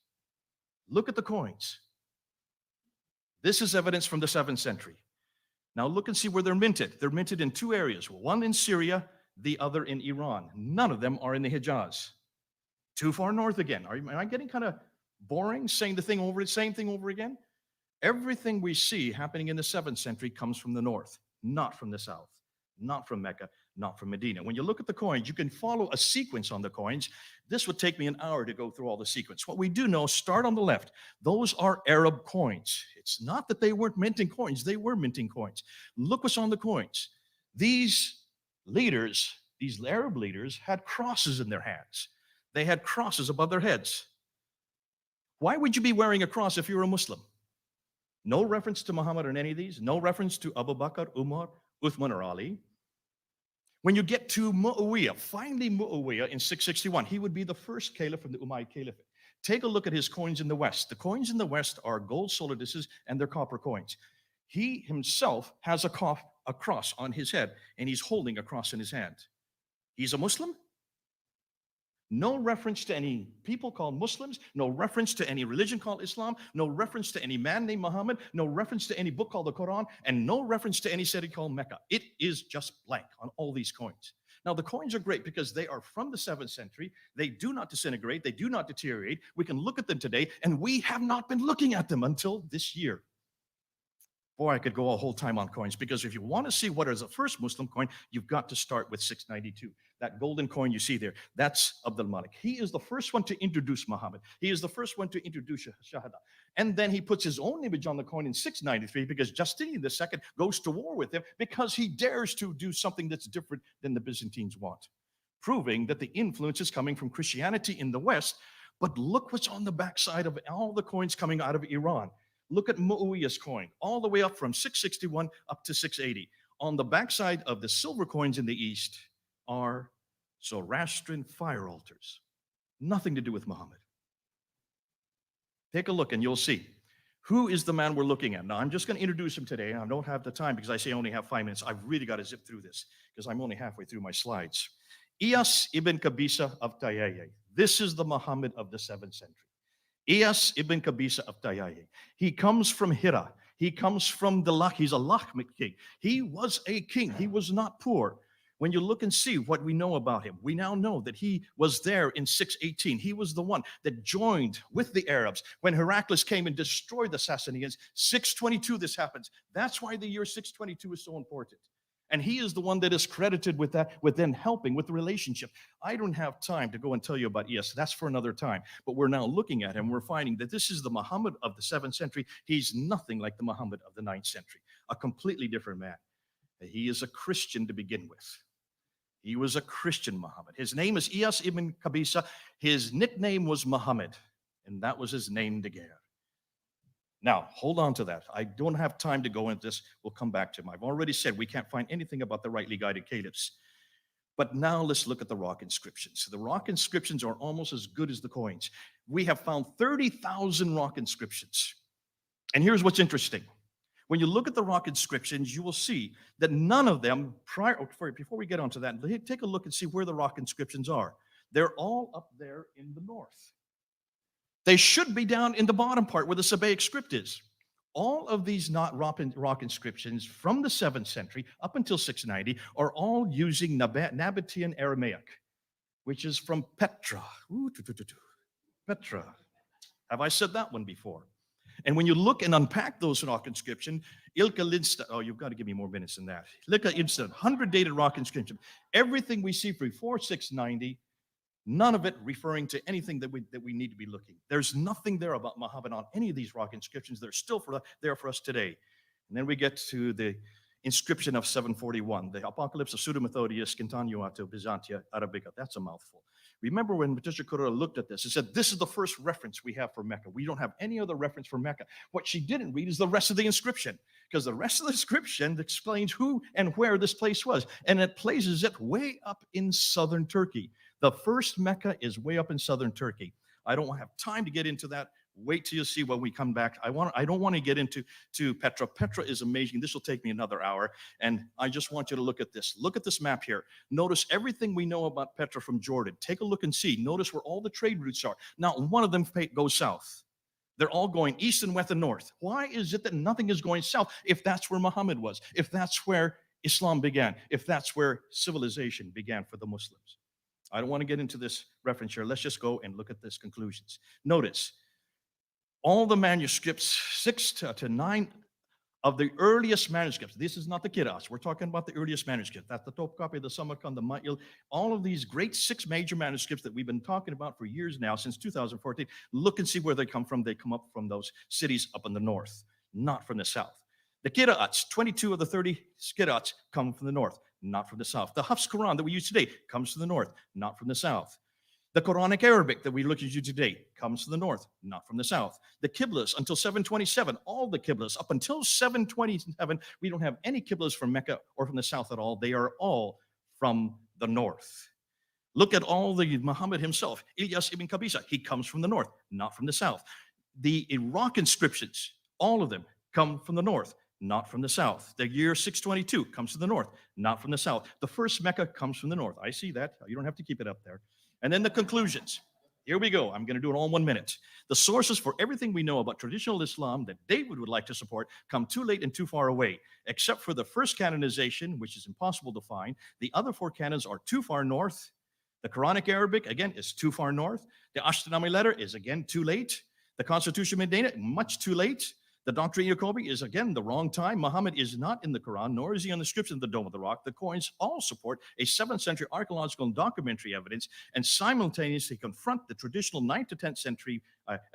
Look at the coins. This is evidence from the 7th century. Now look and see where they're minted. They're minted in two areas, one in Syria, the other in Iran. None of them are in the Hijaz. Too far north again. Am I getting kind of boring saying the same thing over again? Everything we see happening in the 7th century comes from the north, not from the south, not from Mecca, not from Medina. When you look at the coins, you can follow a sequence on the coins. This would take me an hour to go through all the sequence. What we do know, start on the left. Those are Arab coins. It's not that they weren't minting coins. They were minting coins. Look what's on the coins. These leaders, these Arab leaders, had crosses in their hands. They had crosses above their heads. Why would you be wearing a cross if you're a Muslim? No reference to Muhammad in any of these. No reference to Abu Bakr, Umar, Uthman, or Ali. When you get to Muawiyah, finally Muawiyah in 661, he would be the first caliph from the Umayyad Caliphate. Take a look at his coins in the West. The coins in the West are gold soliduses and they're copper coins. He himself has a cross on his head, and he's holding a cross in his hand. He's a Muslim? No reference to any people called Muslims, no reference to any religion called Islam, no reference to any man named Muhammad, no reference to any book called the Quran, and no reference to any city called Mecca. It is just blank on all these coins. Now, the coins are great because they are from the 7th century. They do not disintegrate. They do not deteriorate. We can look at them today, and we have not been looking at them until this year. Boy, I could go a whole time on coins, because if you want to see what is the first Muslim coin, you've got to start with 692. That golden coin you see there, that's Abdul Malik. He is the first one to introduce Muhammad. He is the first one to introduce Shahada. And then he puts his own image on the coin in 693 because Justinian II goes to war with him because he dares to do something that's different than the Byzantines want, proving that the influence is coming from Christianity in the West. But look what's on the backside of all the coins coming out of Iran. Look at Muawiyah's coin, all the way up from 661 up to 680. On the backside of the silver coins in the East are Zoroastrian fire altars. Nothing to do with Muhammad. Take a look and you'll see. Who is the man we're looking at? Now, I'm just going to introduce him today. I don't have the time because I say I only have 5 minutes. I've really got to zip through this because I'm only halfway through my slides. Iyas ibn Qabisa of Tayyiye. This is the Muhammad of the 7th century. Iyas ibn Qabisa of Tayyiye. He comes from Hira. He comes from the Lach. He's a Lakhmid king. He was a king. He was not poor. When you look and see what we know about him, we now know that he was there in 618. He was the one that joined with the Arabs when Heraclius came and destroyed the Sassanians. 622 this happens. That's why the year 622 is so important. And he is the one that is credited with that, with then helping with the relationship. I don't have time to go and tell you about Iyas. That's for another time. But we're now looking at him. We're finding that this is the Muhammad of the 7th century. He's nothing like the Muhammad of the 9th century. A completely different man. He is a Christian to begin with. He was a Christian Muhammad. His name is Iyas ibn Qabisa. His nickname was Muhammad, and that was his name de guerre. Now, hold on to that. I don't have time to go into this. We'll come back to him. I've already said we can't find anything about the rightly guided caliphs. But now let's look at the rock inscriptions. The rock inscriptions are almost as good as the coins. We have found 30,000 rock inscriptions. And here's what's interesting. When you look at the rock inscriptions, you will see that none of them, before we get onto that, take a look and see where the rock inscriptions are. They're all up there in the north. They should be down in the bottom part where the Sabaic script is. All of these rock inscriptions from the 7th century up until 690 are all using Nabatean Aramaic, which is from Petra. Petra. Have I said that one before? And when you look and unpack those rock inscriptions, Ilka Lindstad, oh, you've got to give me more minutes than that. Ilka Lindstad, 100 dated rock inscription. Everything we see before 690, none of it referring to anything that we need to be looking. There's nothing there about Muhammad on any of these rock inscriptions. They're still there for us today. And then we get to the inscription of 741, the Apocalypse of Pseudo-Methodius Continuato Byzantia Arabica. That's a mouthful. Remember when Patricia Correa looked at this and said, this is the first reference we have for Mecca. We don't have any other reference for Mecca. What she didn't read is the rest of the inscription, because the rest of the inscription explains who and where this place was. And it places it way up in southern Turkey. The first Mecca is way up in southern Turkey. I don't have time to get into that. Wait till you see when we come back. I don't want to get into Petra. Petra is amazing. This will take me another hour. And I just want you to look at this. Look at this map here. Notice everything we know about Petra from Jordan. Take a look and see. Notice where all the trade routes are. Not one of them goes south. They're all going east and west and north. Why is it that nothing is going south if that's where Muhammad was, if that's where Islam began, if that's where civilization began for the Muslims? I don't want to get into this reference here. Let's just go and look at this conclusions. Notice, all the manuscripts, 6 to 9 of the earliest manuscripts. This is not the Kiras. We're talking about the earliest manuscript. That's the Topkapi, the Samarkand, the Ma'il. All of these great 6 major manuscripts that we've been talking about for years now, since 2014. Look and see where they come from. They come up from those cities up in the north, not from the south. The Qira'ats, 22 of the 30 Qira'ats come from the north, not from the south. The Hafs Quran that we use today comes from the north, not from the south. The Quranic Arabic that we look at today comes from the north, not from the south. The Qiblas until 727, all the Qiblas up until 727, we don't have any Qiblas from Mecca or from the south at all. They are all from the north. Look at all the Muhammad himself, Ilyas ibn Qabisa, he comes from the north, not from the south. The Iraq inscriptions, all of them come from the north, not from the south. The year 622 comes from the north, not from the south. The first Mecca comes from the north. I see that. You don't have to keep it up there. And then the conclusions. Here we go. I'm going to do it all in 1 minute. The sources for everything we know about traditional Islam that David would like to support come too late and too far away, except for the first canonization, which is impossible to find. The other 4 canons are too far north. The Quranic Arabic, again, is too far north. The Ashtanami letter is, again, too late. The Constitution Medina, much too late. The Doctrine Jacobi is, again, the wrong time. Muhammad is not in the Quran, nor is he on the inscription of the Dome of the Rock. The coins all support a 7th century archaeological and documentary evidence and simultaneously confront the traditional 9th to 10th century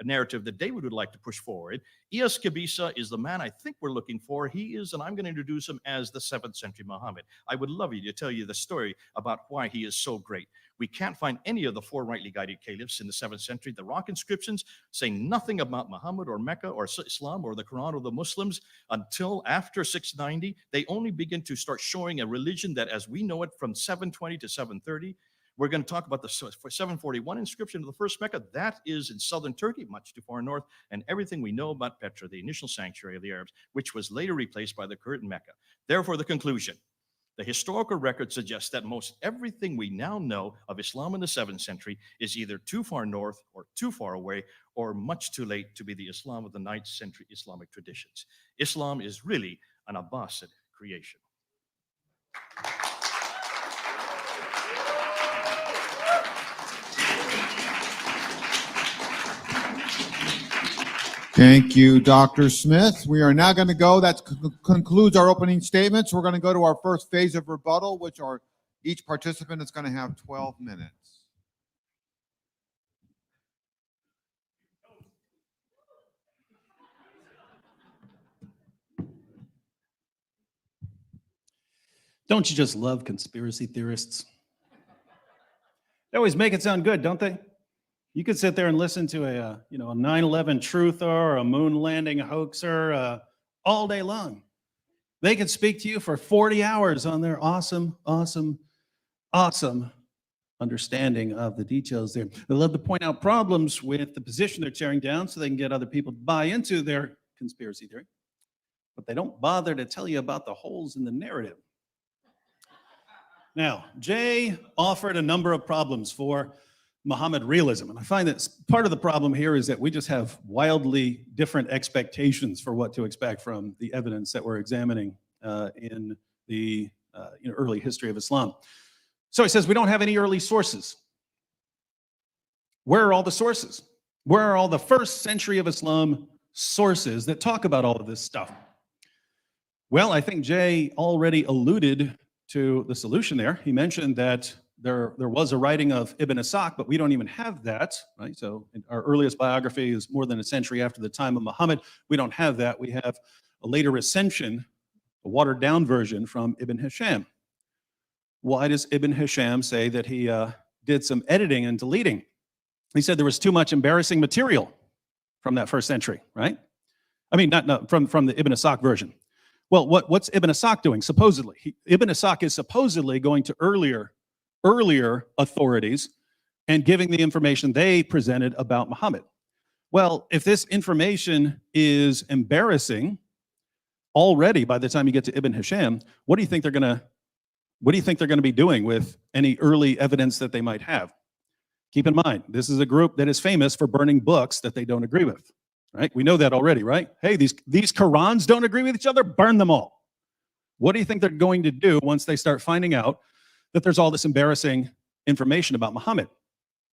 narrative that David would like to push forward. Ilyas Qabisa is the man I think we're looking for. He is, and I'm going to introduce him as the 7th century Muhammad. I would love you to tell you the story about why he is so great. We can't find any of the 4 rightly guided caliphs in the 7th century. The rock inscriptions say nothing about Muhammad or Mecca or Islam or the Quran or the Muslims until after 690. They only begin to start showing a religion that as we know it from 720 to 730. We're going to talk about the 741 inscription of the first Mecca. That is in southern Turkey, much too far north, and everything we know about Petra, the initial sanctuary of the Arabs, which was later replaced by the current Mecca. Therefore, the conclusion. The historical record suggests that most everything we now know of Islam in the 7th century is either too far north or too far away or much too late to be the Islam of the 9th century Islamic traditions. Islam is really an Abbasid creation. Thank you, Dr. Smith. We are now going to go. That concludes our opening statements. We're going to go to our first phase of rebuttal, which are each participant is going to have 12 minutes. Don't you just love conspiracy theorists? They always make it sound good, don't they? You could sit there and listen to a 9/11 truther or a moon landing hoaxer all day long. They could speak to you for 40 hours on their awesome understanding of the details there. They love to point out problems with the position they're tearing down so they can get other people to buy into their conspiracy theory. But they don't bother to tell you about the holes in the narrative. Now, Jay offered a number of problems for Muhammad realism. And I find that part of the problem here is that we just have wildly different expectations for what to expect from the evidence that we're examining in the early history of Islam. So he says we don't have any early sources. Where are all the sources? Where are all the 1st century of Islam sources that talk about all of this stuff? Well, I think Jay already alluded to the solution there. He mentioned that there was a writing of Ibn Ishaq, but we don't even have that, right? So our earliest biography is more than a century after the time of Muhammad. We don't have that. We have a later recension, a watered down version from Ibn Hisham. Why does Ibn Hisham say that he did some editing and deleting? He said there was too much embarrassing material from that first century, right? I mean, not from the Ibn Ishaq version. Well, what's Ibn Ishaq doing, supposedly? Ibn Ishaq is supposedly going to earlier authorities and giving the information they presented about Muhammad. Well, if this information is embarrassing already by the time you get to Ibn Hisham, what do you think they're going to be doing with any early evidence that they might have? Keep in mind, this is a group that is famous for burning books that they don't agree with, right? We know that already, right? Hey, these Qurans don't agree with each other, burn them all. What do you think they're going to do once they start finding out that there's all this embarrassing information about Muhammad?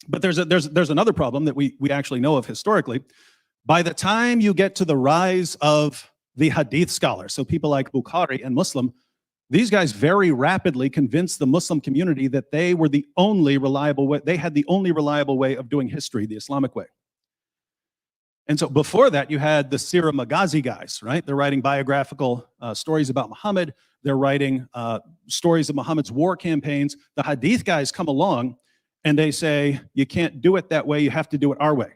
But there's another problem that we actually know of historically. By the time you get to the rise of the hadith scholars, so people like Bukhari and Muslim, these guys very rapidly convinced the Muslim community that they were the only reliable way, they had the only reliable way of doing history, the Islamic way. And so before that, you had the Sirah Maghazi guys, right? They're writing biographical stories about Muhammad. They're writing stories of Muhammad's war campaigns. The hadith guys come along and they say, you can't do it that way, you have to do it our way.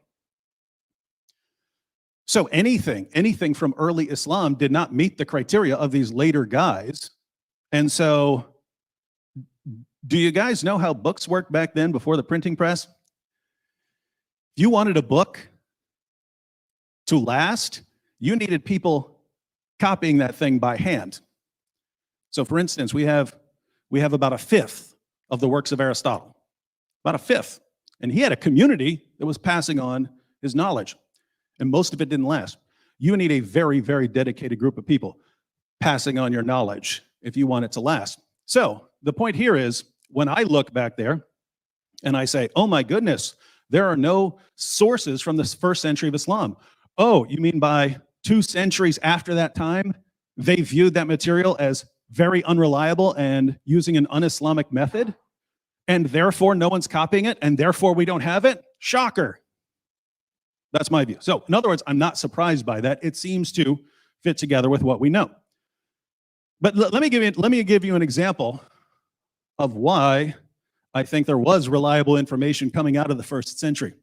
So anything from early Islam did not meet the criteria of these later guys. And so, do you guys know how books worked back then before the printing press? If you wanted a book to last, you needed people copying that thing by hand. So for instance, we have about a fifth of the works of Aristotle, about a fifth. And he had a community that was passing on his knowledge, and most of it didn't last. You need a very, very dedicated group of people passing on your knowledge if you want it to last. So the point here is, when I look back there and I say, oh my goodness, there are no sources from the first century of Islam. Oh, you mean by 2 centuries after that time, they viewed that material as very unreliable and using an un-Islamic method, and therefore no one's copying it, and therefore we don't have it? Shocker. That's my view. So in other words, I'm not surprised by that. It seems to fit together with what we know. But let me give you an example of why I think there was reliable information coming out of the first century.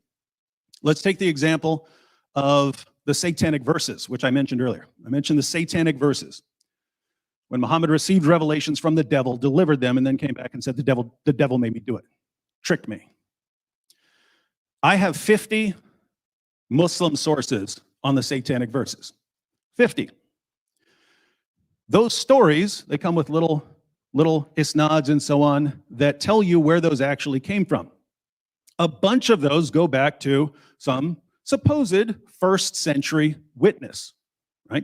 Let's take the example of the satanic verses, which I mentioned earlier. I mentioned the satanic verses. When Muhammad received revelations from the devil, delivered them, and then came back and said, the devil made me do it, tricked me. I have 50 Muslim sources on the satanic verses. 50. Those stories, they come with little isnads and so on that tell you where those actually came from. A bunch of those go back to some supposed first century witness, right?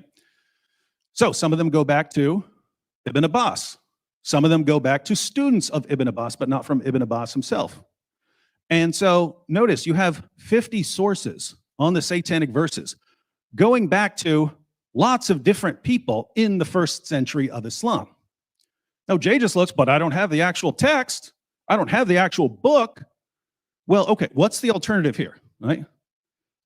So some of them go back to Ibn Abbas. Some of them go back to students of Ibn Abbas, but not from Ibn Abbas himself. And so notice you have 50 sources on the satanic verses going back to lots of different people in the first century of Islam. Now, Jay just looks, but I don't have the actual text. I don't have the actual book. Well, okay, what's the alternative here, right?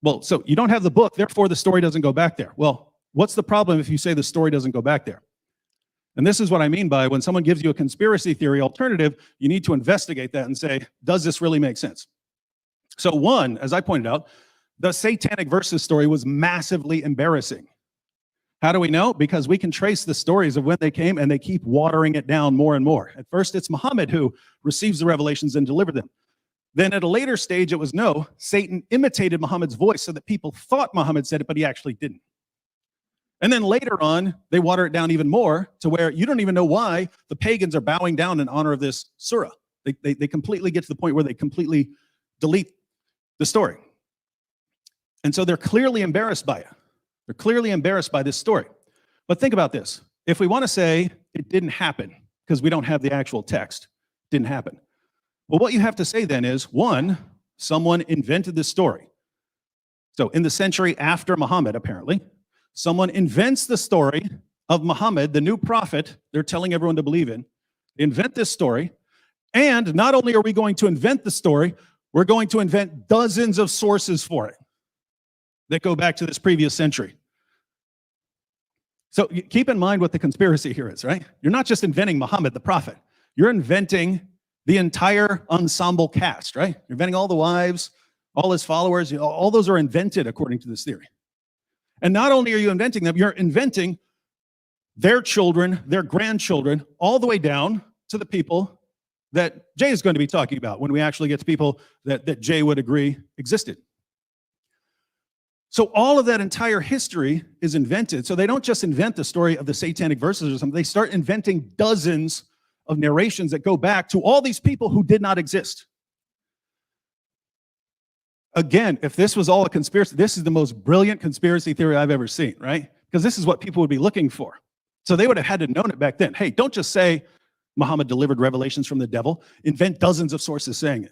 Well, so you don't have the book, therefore the story doesn't go back there. Well, what's the problem if you say the story doesn't go back there? And this is what I mean by when someone gives you a conspiracy theory alternative, you need to investigate that and say, does this really make sense? So one, as I pointed out, the satanic verses story was massively embarrassing. How do we know? Because we can trace the stories of when they came, and they keep watering it down more and more. At first, it's Muhammad who receives the revelations and delivered them. Then at a later stage, it was no, Satan imitated Muhammad's voice so that people thought Muhammad said it, but he actually didn't. And then later on, they water it down even more to where you don't even know why the pagans are bowing down in honor of this surah. They completely get to the point where they completely delete the story. And so they're clearly embarrassed by it. They're clearly embarrassed by this story. But think about this. If we want to say it didn't happen because we don't have the actual text, didn't happen. Well, what you have to say then is, one, someone invented this story. So in the century after Muhammad, apparently, someone invents the story of Muhammad, the new prophet they're telling everyone to believe in. They invent this story. And not only are we going to invent the story, we're going to invent dozens of sources for it that go back to this previous century. So keep in mind what the conspiracy here is, right? You're not just inventing Muhammad, the prophet. You're inventing the entire ensemble cast, right? You're inventing all the wives, all his followers, all those are invented according to this theory. And not only are you inventing them, you're inventing their children, their grandchildren, all the way down to the people that Jay is going to be talking about when we actually get to people that Jay would agree existed. So all of that entire history is invented. So they don't just invent the story of the satanic verses or something. They start inventing dozens of narrations that go back to all these people who did not exist. Again, if this was all a conspiracy, this is the most brilliant conspiracy theory I've ever seen, right? Because this is what people would be looking for. So they would have had to known it back then. Hey, don't just say Muhammad delivered revelations from the devil. Invent dozens of sources saying it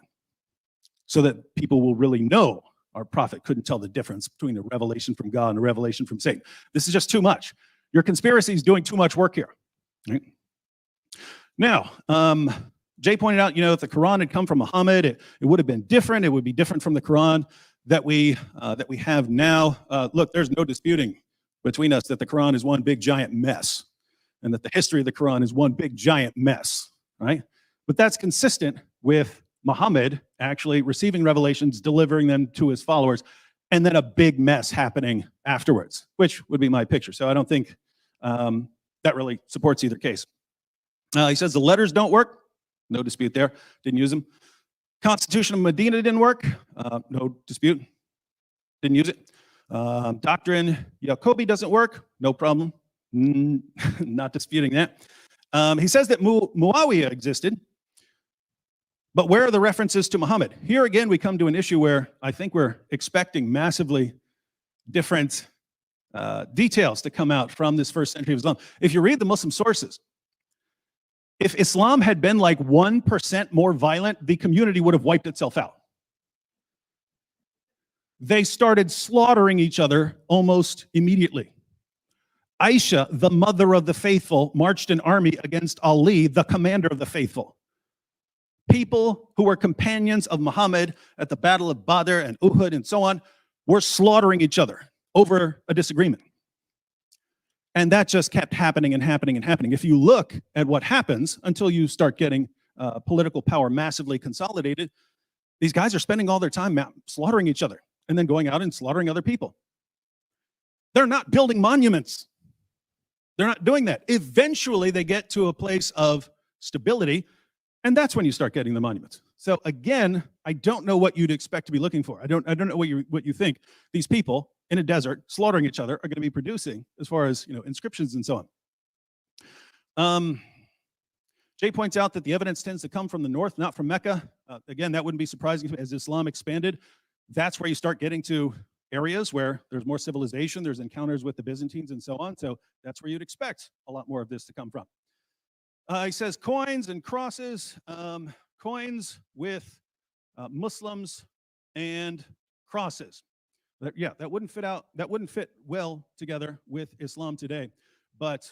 so that people will really know our prophet couldn't tell the difference between a revelation from God and a revelation from Satan. This is just too much. Your conspiracy is doing too much work here. Right? Now, Jay pointed out, if the Quran had come from Muhammad, it would have been different. It would be different from the Quran that we have now. Look, there's no disputing between us that the Quran is one big giant mess, and that the history of the Quran is one big giant mess, right? But that's consistent with Muhammad actually receiving revelations, delivering them to his followers, and then a big mess happening afterwards, which would be my picture. So I don't think that really supports either case. He says the letters don't work. No dispute there. Didn't use them. Constitution of Medina didn't work. No dispute. Didn't use it. Doctrine Jacobi doesn't work. No problem. Not disputing that. He says that Muawiyah existed. But where are the references to Muhammad? Here again, we come to an issue where I think we're expecting massively different details to come out from this first century of Islam. If you read the Muslim sources, if Islam had been like 1% more violent, the community would have wiped itself out. They started slaughtering each other almost immediately. Aisha, the mother of the faithful, marched an army against Ali, the commander of the faithful. People who were companions of Muhammad at the Battle of Badr and Uhud and so on were slaughtering each other over a disagreement. And that just kept happening and happening and happening. If you look at what happens until you start getting political power massively consolidated, these guys are spending all their time slaughtering each other and then going out and slaughtering other people. They're not building monuments. They're not doing that. Eventually, they get to a place of stability, and that's when you start getting the monuments. So again, I don't know what you'd expect to be looking for. I don't know what you think these people in a desert slaughtering each other are going to be producing as far as inscriptions and so on. Jay points out that the evidence tends to come from the north, not from Mecca. Again, that wouldn't be surprising as Islam expanded. That's where you start getting to areas where there's more civilization, there's encounters with the Byzantines and so on. So that's where you'd expect a lot more of this to come from. He says coins and crosses, coins with Muslims and crosses. Yeah, that wouldn't fit well together with Islam today. But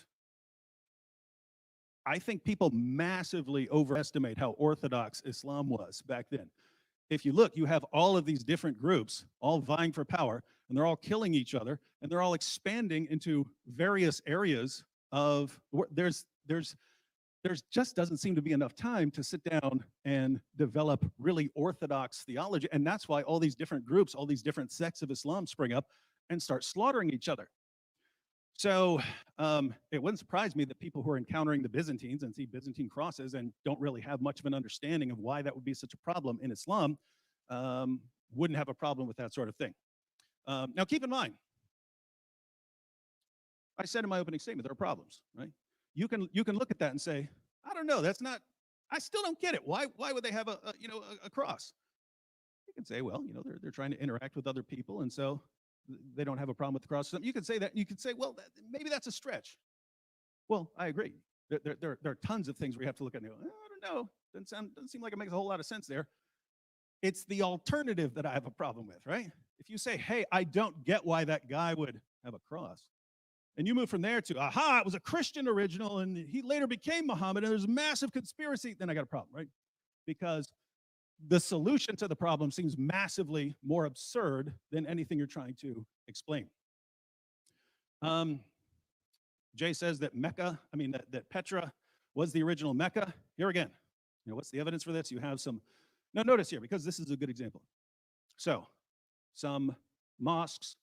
I think people massively overestimate how orthodox Islam was back then. If you look, you have all of these different groups all vying for power, and they're all killing each other, and they're all expanding into various areas of, there just doesn't seem to be enough time to sit down and develop really orthodox theology. And that's why all these different groups, all these different sects of Islam spring up and start slaughtering each other. So it wouldn't surprise me that people who are encountering the Byzantines and see Byzantine crosses and don't really have much of an understanding of why that would be such a problem in Islam wouldn't have a problem with that sort of thing. Now, keep in mind, I said in my opening statement, there are problems, right? You can look at that and say, I don't know, I still don't get it. Why would they have a cross? You can say, well, they're trying to interact with other people, and so they don't have a problem with the cross. You could say that. You could say, well, maybe that's a stretch. Well, I agree. There are tons of things where you have to look at and go, I don't know. Doesn't seem like it makes a whole lot of sense there. It's the alternative that I have a problem with, right? if you say, hey, I don't get why that guy would have a cross, and you move from there to, aha, it was a Christian original, and he later became Muhammad, and there's a massive conspiracy, then I got a problem, right? Because the solution to the problem seems massively more absurd than anything you're trying to explain. Jay says that that Petra was the original Mecca. Here again, what's the evidence for this? You have some, now notice here, because this is a good example. So, some mosques,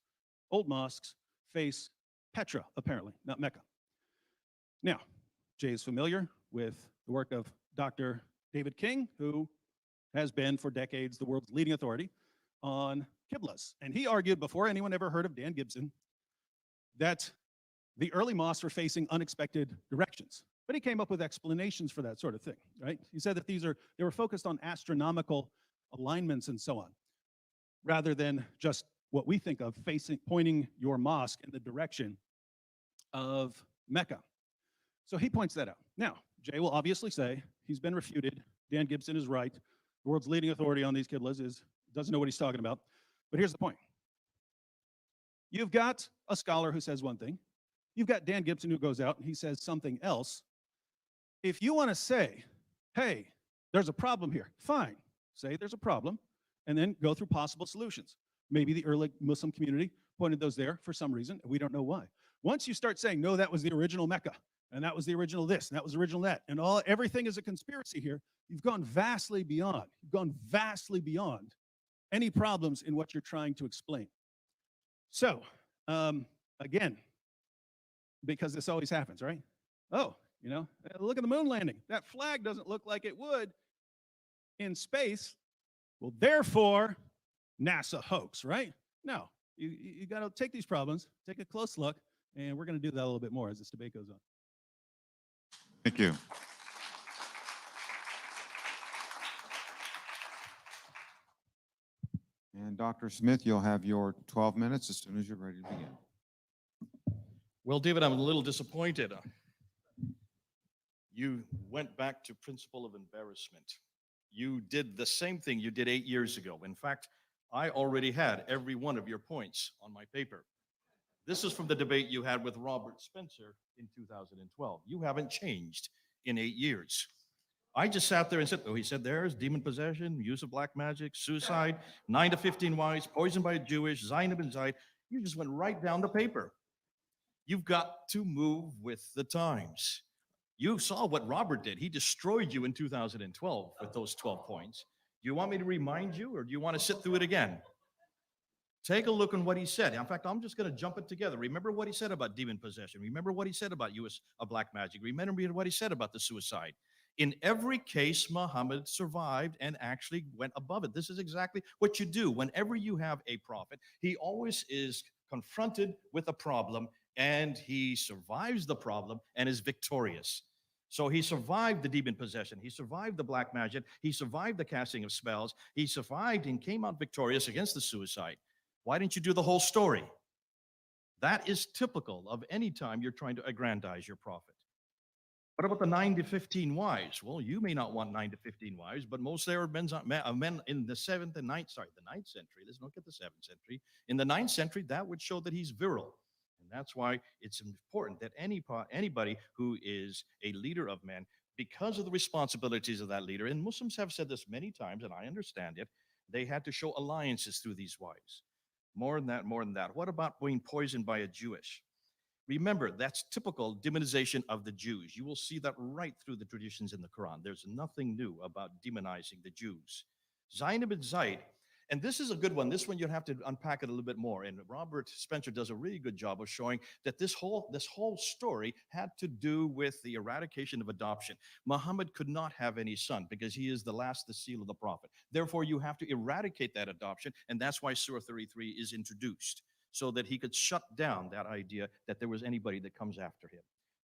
old mosques, face Petra, apparently, not Mecca. Now, Jay is familiar with the work of Dr. David King, who has been for decades the world's leading authority on Qiblas. And he argued before anyone ever heard of Dan Gibson that the early mosques were facing unexpected directions. But he came up with explanations for that sort of thing, right? He said that they were focused on astronomical alignments and so on, rather than just what we think of pointing your mosque in the direction of Mecca. So he points that out. Now, Jay will obviously say he's been refuted. Dan Gibson is right. The world's leading authority on these Qiblas doesn't know what he's talking about. But here's the point. You've got a scholar who says one thing. You've got Dan Gibson who goes out and he says something else. If you want to say, hey, there's a problem here, fine. Say there's a problem, and then go through possible solutions. Maybe the early Muslim community pointed those there for some reason, and we don't know why. Once you start saying, no, that was the original Mecca, and that was the original this, and that was the original that, and everything is a conspiracy here, you've gone vastly beyond. You've gone vastly beyond any problems in what you're trying to explain. So, again, because this always happens, right? Oh, look at the moon landing. That flag doesn't look like it would in space. Well, therefore, NASA hoax, right? No, you got to take these problems, take a close look, and we're going to do that a little bit more as this debate goes on. Thank you. And Dr. Smith, you'll have your 12 minutes as soon as you're ready to begin. Well, David, I'm a little disappointed. You went back to principle of embarrassment. You did the same thing you did 8 years ago. In fact, I already had every one of your points on my paper. This is from the debate you had with Robert Spencer in 2012. You haven't changed in 8 years. I just sat there and said, he said there's demon possession, use of black magic, suicide, 9 to 15 wives, poisoned by a Jewish, Zainab and Zaid. You just went right down the paper. You've got to move with the times. You saw what Robert did. He destroyed you in 2012 with those 12 points. Do you want me to remind you, or do you want to sit through it again? Take a look on what he said. In fact, I'm just going to jump it together. Remember what he said about demon possession. Remember what he said about use of black magic. Remember what he said about the suicide. In every case, Muhammad survived and actually went above it. This is exactly what you do. Whenever you have a prophet, he always is confronted with a problem, and he survives the problem and is victorious. So he survived the demon possession. He survived the black magic. He survived the casting of spells. He survived and came out victorious against the suicide. Why didn't you do the whole story? That is typical of any time you're trying to aggrandize your prophet. What about the 9 to 15 wives? Well, you may not want 9 to 15 wives, but most Arab men in the 7th and 9th, the 9th century, let's look at the 7th century. In the 9th century, that would show that he's virile. And that's why it's important that anybody who is a leader of men, because of the responsibilities of that leader, and Muslims have said this many times, and I understand it, they had to show alliances through these wives. More than that. What about being poisoned by a Jewish? Remember, that's typical demonization of the Jews. You will see that right through the traditions in the Quran. There's nothing new about demonizing the Jews. Zainab and Zaid, and this is a good one. This one you'll have to unpack it a little bit more. And Robert Spencer does a really good job of showing that this whole story had to do with the eradication of adoption. Muhammad could not have any son because he is the last, the seal of the prophet. Therefore, you have to eradicate that adoption, and that's why Surah 33 is introduced, so that he could shut down that idea that there was anybody that comes after him,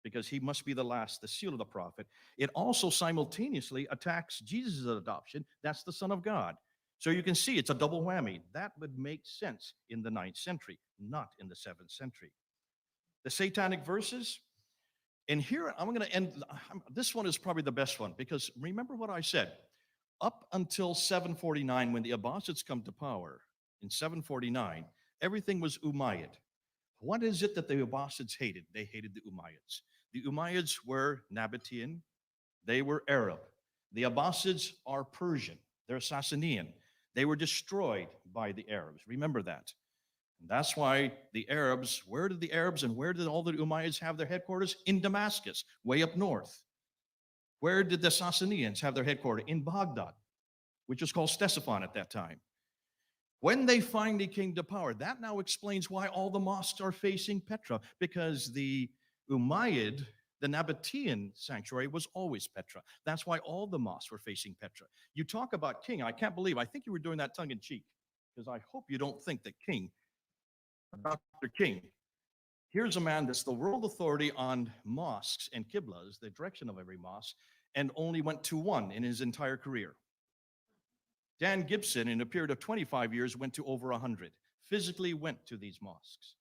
because he must be the last, the seal of the prophet. It also simultaneously attacks Jesus' adoption. That's the Son of God. So you can see it's a double whammy. That would make sense in the 9th century, not in the 7th century. The satanic verses, and here I'm going to end. This one is probably the best one, because remember what I said. Up until 749, when the Abbasids come to power in 749, everything was Umayyad. What is it that the Abbasids hated? They hated the Umayyads. The Umayyads were Nabatean, they were Arab. The Abbasids are Persian, they're Sassanian. They were destroyed by the Arabs. Remember that. And that's why the Arabs, where did the Arabs and where did all the Umayyads have their headquarters? In Damascus, way up north. Where did the Sassanians have their headquarters? In Baghdad, which was called Ctesiphon at that time. When they finally came to power, that now explains why all the mosques are facing Petra, because the Umayyad, the Nabatean sanctuary, was always Petra. That's why all the mosques were facing Petra. You talk about king, I can't believe, I think you were doing that tongue in cheek, because I hope you don't think that Dr. King, here's a man that's the world authority on mosques and qiblas, the direction of every mosque, and only went to one in his entire career. Dan Gibson, in a period of 25 years, went to over 100, physically went to these mosques.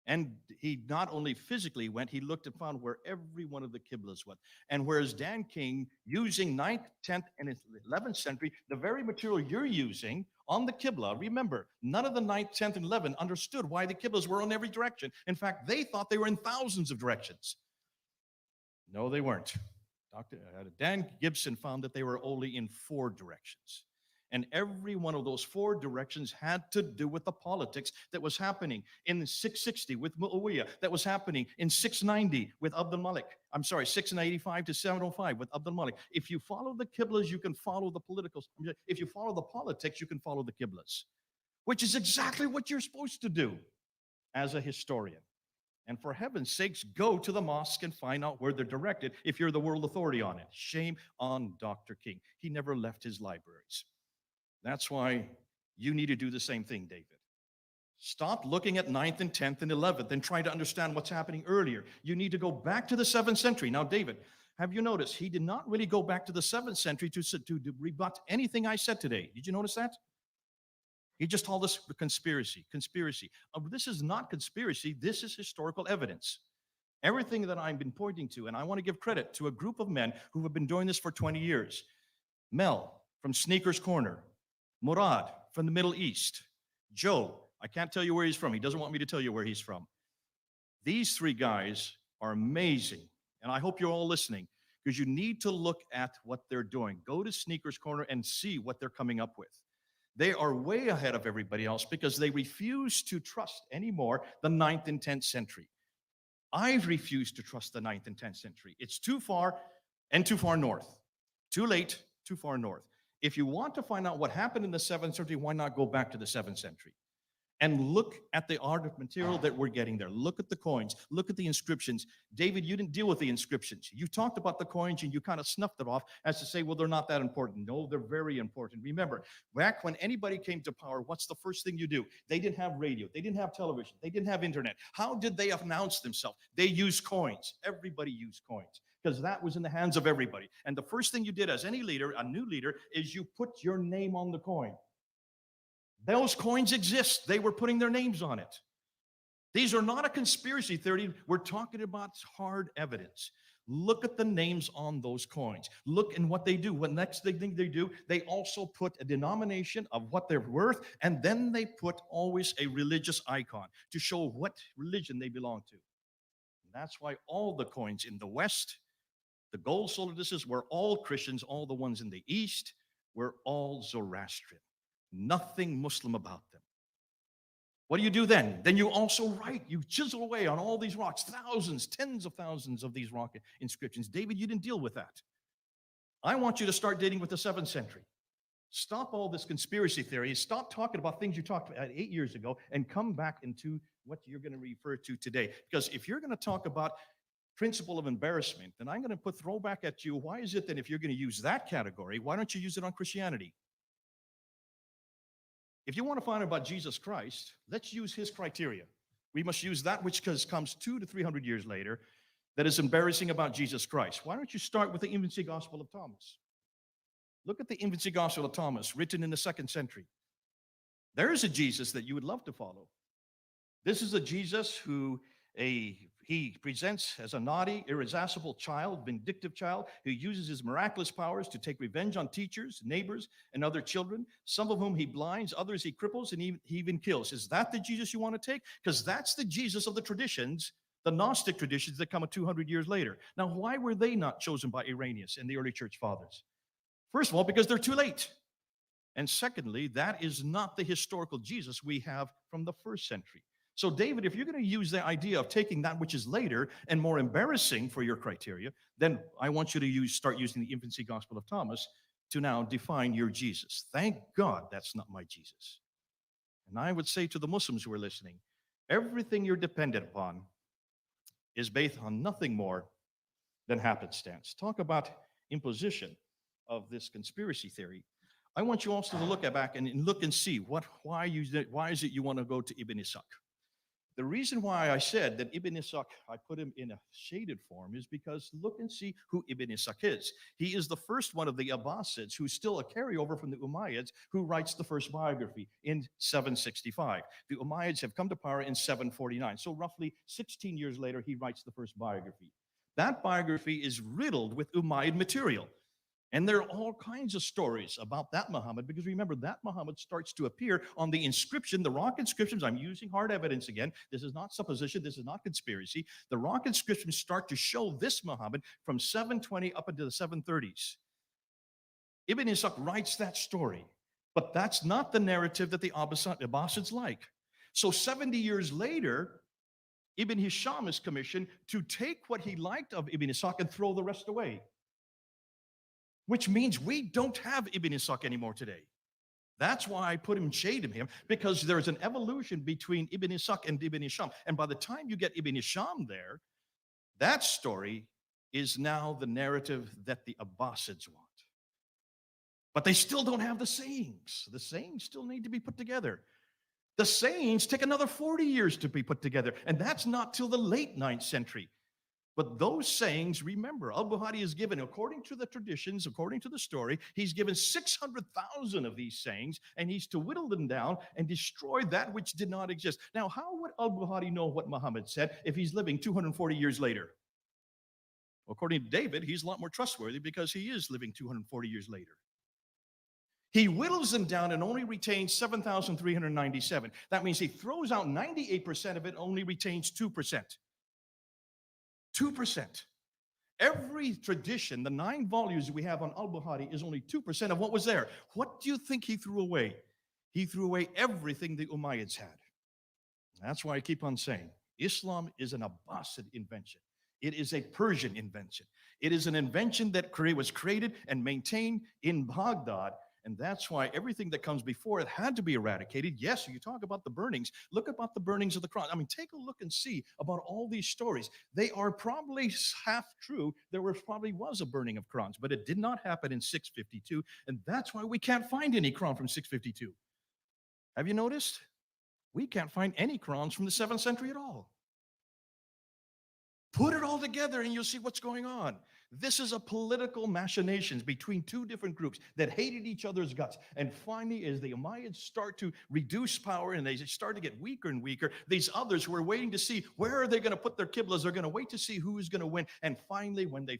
And he not only physically went, he looked and found where every one of the qiblas went. And whereas Dan King, using 9th, 10th, and 11th century, the very material you're using on the qibla, remember, none of the 9th, 10th, and 11th understood why the qiblas were on every direction. In fact, they thought they were in thousands of directions. No, they weren't. Dan Gibson found that they were only in 4 directions. And every one of those 4 directions had to do with the politics that was happening in 660 with Muawiyah, that was happening in 690 with Abdul Malik. I'm sorry, 685 to 705 with Abdul Malik. If you follow the qiblas, you can follow the political. If you follow the politics, you can follow the qiblas, which is exactly what you're supposed to do as a historian. And for heaven's sakes, go to the mosque and find out where they're directed if you're the world authority on it. Shame on Dr. King. He never left his libraries. That's why you need to do the same thing, David. Stop looking at 9th and 10th and 11th and trying to understand what's happening earlier. You need to go back to the 7th century. Now, David, have you noticed he did not really go back to the 7th century to rebut anything I said today? Did you notice that? He just called this conspiracy. This is not conspiracy. This is historical evidence. Everything that I've been pointing to, and I want to give credit to a group of men who have been doing this for 20 years. Mel from Sneakers Corner. Murad from the Middle East. Joe, I can't tell you where he's from. He doesn't want me to tell you where he's from. These 3 guys are amazing. And I hope you're all listening because you need to look at what they're doing. Go to Sneakers Corner and see what they're coming up with. They are way ahead of everybody else because they refuse to trust anymore the 9th and 10th century. I've refused to trust the 9th and 10th century. It's too far and too far north. Too late, too far north. If you want to find out what happened in the 7th century, why not go back to the 7th century? And look at the art of material that we're getting there. Look at the coins. Look at the inscriptions. David, you didn't deal with the inscriptions. You talked about the coins and you kind of snuffed it off as to say, well, they're not that important. No, they're very important. Remember, back when anybody came to power, what's the first thing you do? They didn't have radio. They didn't have television. They didn't have internet. How did they announce themselves? They used coins. Everybody used coins because that was in the hands of everybody. And the first thing you did as any leader, a new leader, is you put your name on the coin. Those coins exist. They were putting their names on it. These are not a conspiracy theory. We're talking about hard evidence. Look at the names on those coins. Look in what they do. What next thing they do, they also put a denomination of what they're worth, and then they put always a religious icon to show what religion they belong to. And that's why all the coins in the West, the gold solidus were all Christians. All the ones in the East were all Zoroastrian. Nothing Muslim about them. What do you do then? Then you also write, you chisel away on all these rocks, thousands, tens of thousands of these rock inscriptions. David, you didn't deal with that. I want you to start dating with the 7th century. Stop all this conspiracy theory. Stop talking about things you talked about 8 years ago and come back into what you're going to refer to today. Because if you're going to talk about principle of embarrassment, then I'm going to throw back at you, why is it that if you're going to use that category, why don't you use it on Christianity? If you want to find out about Jesus Christ, let's use his criteria. We must use that which comes 200 to 300 years later that is embarrassing about Jesus Christ. Why don't you start with the infancy gospel of Thomas? Look at the infancy gospel of Thomas, written in the 2nd century. There is a Jesus that you would love to follow. This is a Jesus who he presents as a naughty, irascible child, vindictive child, who uses his miraculous powers to take revenge on teachers, neighbors, and other children, some of whom he blinds, others he cripples, and he even kills. Is that the Jesus you want to take? Because that's the Jesus of the traditions, the Gnostic traditions that come 200 years later. Now, why were they not chosen by Irenaeus and the early church fathers? First of all, because they're too late. And secondly, that is not the historical Jesus we have from the first century. So, David, if you're going to use the idea of taking that which is later and more embarrassing for your criteria, then I want you to start using the infancy gospel of Thomas to now define your Jesus. Thank God that's not my Jesus. And I would say to the Muslims who are listening, everything you're dependent upon is based on nothing more than happenstance. Talk about imposition of this conspiracy theory. I want you also to look back and look and see why is it you want to go to Ibn Ishaq. The reason why I said that Ibn Ishaq, I put him in a shaded form, is because look and see who Ibn Ishaq is. He is the first one of the Abbasids who's still a carryover from the Umayyads who writes the first biography in 765. The Umayyads have come to power in 749. So roughly 16 years later, he writes the first biography. That biography is riddled with Umayyad material. And there are all kinds of stories about that Muhammad, because remember, that Muhammad starts to appear on the inscription, the rock inscriptions. I'm using hard evidence again. This is not supposition. This is not conspiracy. The rock inscriptions start to show this Muhammad from 720 up into the 730s. Ibn Ishaq writes that story, but that's not the narrative that the Abbasids like. So 70 years later, Ibn Hisham is commissioned to take what he liked of Ibn Ishaq and throw the rest away. Which means we don't have Ibn Ishaq anymore today. That's why I put him shade in him, because there's an evolution between Ibn Ishaq and Ibn Hisham. And by the time you get Ibn Hisham there, that story is now the narrative that the Abbasids want. But they still don't have the sayings. The sayings still need to be put together. The sayings take another 40 years to be put together, and that's not till the late 9th century. But those sayings, remember, al-Bukhari is given, according to the traditions, according to the story, he's given 600,000 of these sayings, and he's to whittle them down and destroy that which did not exist. Now, how would al-Bukhari know what Muhammad said if he's living 240 years later? According to David, he's a lot more trustworthy because he is living 240 years later. He whittles them down and only retains 7,397. That means he throws out 98% of it, only retains 2%. 2%. Every tradition, the 9 volumes we have on al-Bukhari, is only 2% of what was there. What do you think he threw away? He threw away everything the Umayyads had. That's why I keep on saying, Islam is an Abbasid invention. It is a Persian invention. It is an invention that was created and maintained in Baghdad. And that's why everything that comes before it had to be eradicated. Yes, you talk about the burnings. Look about the burnings of the Quran. I mean, take a look and see about all these stories. They are probably half true. There probably was a burning of Qurans, but it did not happen in 652. And that's why we can't find any Quran from 652. Have you noticed? We can't find any Qurans from the 7th century at all. Put it all together and you'll see what's going on. This is a political machinations between 2 different groups that hated each other's guts. And finally, as the Umayyads start to reduce power and they start to get weaker and weaker, these others who are waiting to see where are they going to put their qiblas, they're going to wait to see who is going to win. And finally, when the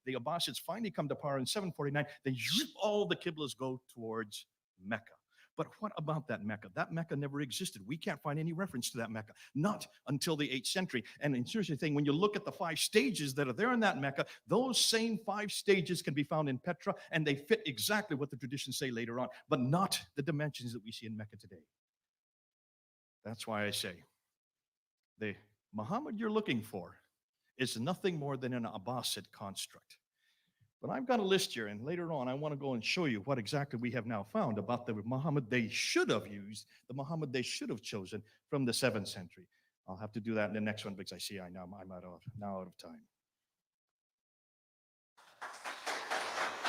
Abbasids finally come to power in 749, then all the qiblas go towards Mecca. But what about that Mecca? That Mecca never existed. We can't find any reference to that Mecca, not until the 8th century. And in seriously thing, when you look at the 5 stages that are there in that Mecca, those same 5 stages can be found in Petra, and they fit exactly what the traditions say later on, but not the dimensions that we see in Mecca today. That's why I say, the Muhammad you're looking for is nothing more than an Abbasid construct. But I've got a list here, and later on I want to go and show you what exactly we have now found about the Muhammad they should have used, the Muhammad they should have chosen from the 7th century. I'll have to do that in the next one because I see I'm out of time.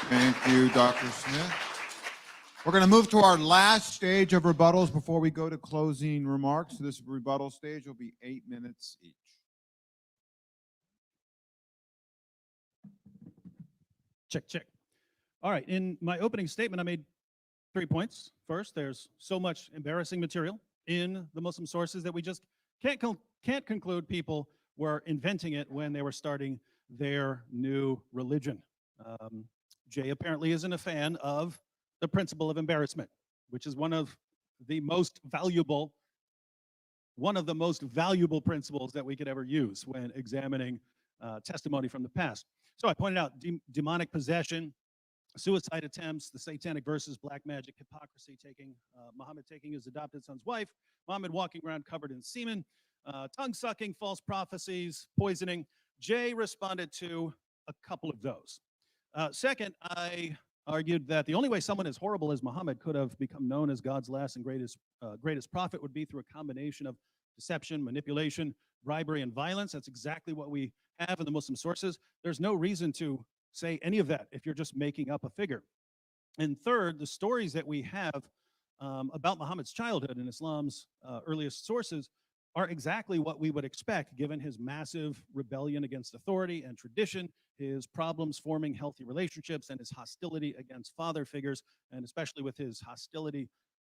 Thank you, Dr. Smith. We're going to move to our last stage of rebuttals before we go to closing remarks. This rebuttal stage will be 8 minutes each. Check, check. All right, in my opening statement, I made 3 points. First, there's so much embarrassing material in the Muslim sources that we just can't conclude people were inventing it when they were starting their new religion. Jay apparently isn't a fan of the principle of embarrassment, which is one of the most valuable principles that we could ever use when examining testimony from the past. So I pointed out demonic possession, suicide attempts, the satanic verses, black magic, hypocrisy, Muhammad taking his adopted son's wife, Muhammad walking around covered in semen, tongue-sucking, false prophecies, poisoning. Jay responded to a couple of those. Second, I argued that the only way someone as horrible as Muhammad could have become known as God's last and greatest prophet would be through a combination of deception, manipulation, bribery, and violence. That's exactly what we have in the Muslim sources. There's no reason to say any of that if you're just making up a figure. And third, the stories that we have about Muhammad's childhood in Islam's earliest sources are exactly what we would expect given his massive rebellion against authority and tradition, his problems forming healthy relationships, and his hostility against father figures, and especially with his hostility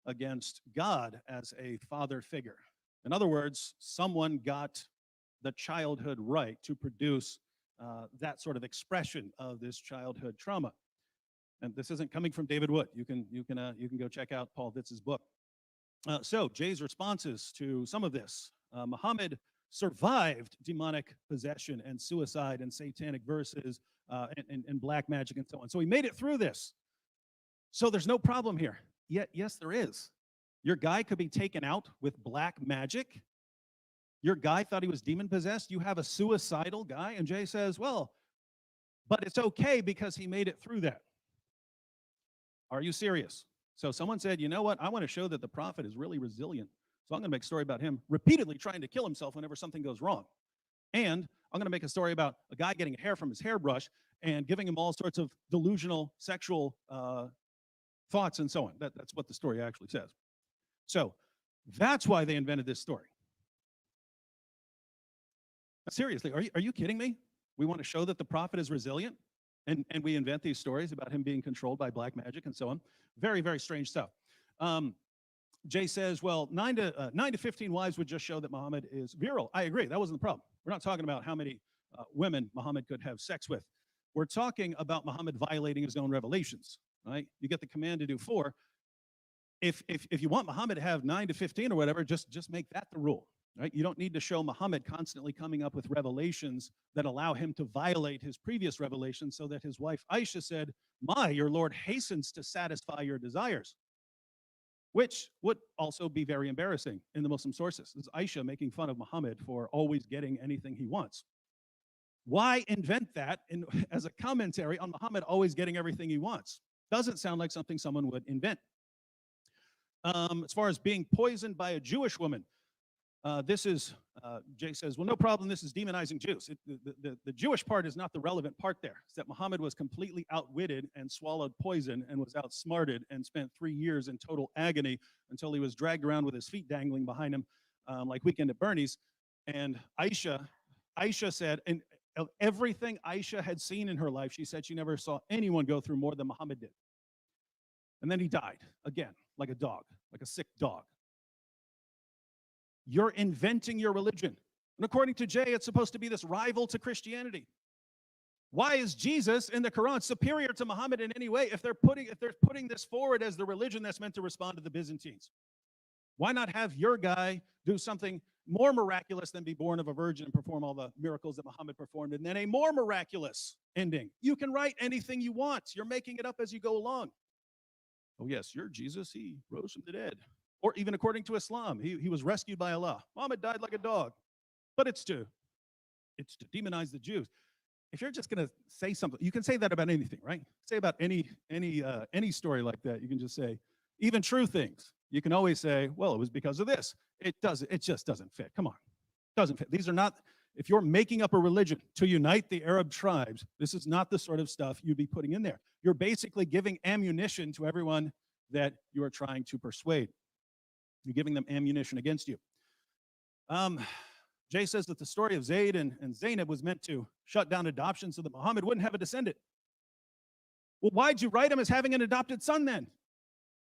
against God as a father figure. In other words, someone got the childhood right to produce that sort of expression of this childhood trauma. And this isn't coming from David Wood. You can go check out Paul Vitz's book. So Jay's responses to some of this. Muhammad survived demonic possession and suicide and satanic verses and black magic and so on. So he made it through this. So there's no problem here. Yet, yes, there is. Your guy could be taken out with black magic. Your guy thought he was demon possessed. You have a suicidal guy. And Jay says, well, but it's okay because he made it through that. Are you serious? So someone said, you know what? I want to show that the prophet is really resilient. So I'm going to make a story about him repeatedly trying to kill himself whenever something goes wrong. And I'm going to make a story about a guy getting hair from his hairbrush and giving him all sorts of delusional sexual thoughts and so on. That's what the story actually says. So that's why they invented this story. Seriously, are you kidding me? We want to show that the prophet is resilient, and we invent these stories about him being controlled by black magic and so on. Very, very strange stuff. Jay says, well, 9 to 15 wives would just show that Muhammad is virile. I agree. That wasn't the problem. We're not talking about how many women Muhammad could have sex with. We're talking about Muhammad violating his own revelations, right? You get the command to do 4. If you want Muhammad to have 9 to 15 or whatever, just make that the rule, right? You don't need to show Muhammad constantly coming up with revelations that allow him to violate his previous revelations so that his wife Aisha said, your Lord hastens to satisfy your desires, which would also be very embarrassing in the Muslim sources. This is Aisha making fun of Muhammad for always getting anything he wants. Why invent that as a commentary on Muhammad always getting everything he wants? Doesn't sound like something someone would invent. As far as being poisoned by a Jewish woman, Jay says, well, no problem, this is demonizing Jews. The Jewish part is not the relevant part there. It's that Muhammad was completely outwitted and swallowed poison and was outsmarted and spent 3 years in total agony until he was dragged around with his feet dangling behind him like Weekend at Bernie's. And Aisha said, and of everything Aisha had seen in her life, she said she never saw anyone go through more than Muhammad did. And then he died, again, like a dog, like a sick dog. You're inventing your religion. And according to Jay, it's supposed to be this rival to Christianity. Why is Jesus in the Quran superior to Muhammad in any way if they're putting this forward as the religion that's meant to respond to the Byzantines? Why not have your guy do something more miraculous than be born of a virgin and perform all the miracles that Muhammad performed, and then a more miraculous ending? You can write anything you want. You're making it up as you go along. Oh yes, you're Jesus. He rose from the dead. Or even according to Islam, he was rescued by Allah. Muhammad died like a dog. But it's to demonize the Jews. If you're just going to say something, you can say that about anything, right? Say about any story like that. You can just say, even true things. You can always say, well, it was because of this. It just doesn't fit. Come on. It doesn't fit. These are not, if you're making up a religion to unite the Arab tribes, this is not the sort of stuff you'd be putting in there. You're basically giving ammunition to everyone that you are trying to persuade. You're giving them ammunition against you. Jay says that the story of Zayd and Zainab was meant to shut down adoption so that Muhammad wouldn't have a descendant. Well, why'd you write him as having an adopted son then?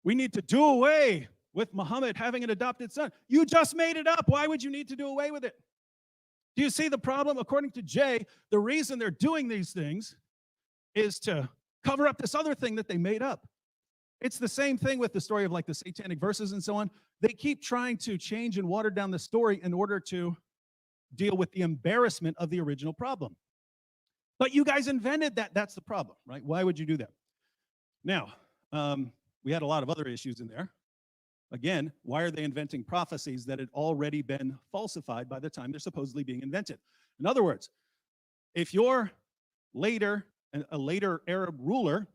We need to do away with Muhammad having an adopted son. You just made it up. Why would you need to do away with it? Do you see the problem? According to Jay, the reason they're doing these things is to cover up this other thing that they made up. It's the same thing with the story of like the satanic verses and so on. They keep trying to change and water down the story in order to deal with the embarrassment of the original problem. But you guys invented that. That's the problem, right? Why would you do that? Now, we had a lot of other issues in there. Again, why are they inventing prophecies that had already been falsified by the time they're supposedly being invented? In other words, if you're a later Arab ruler,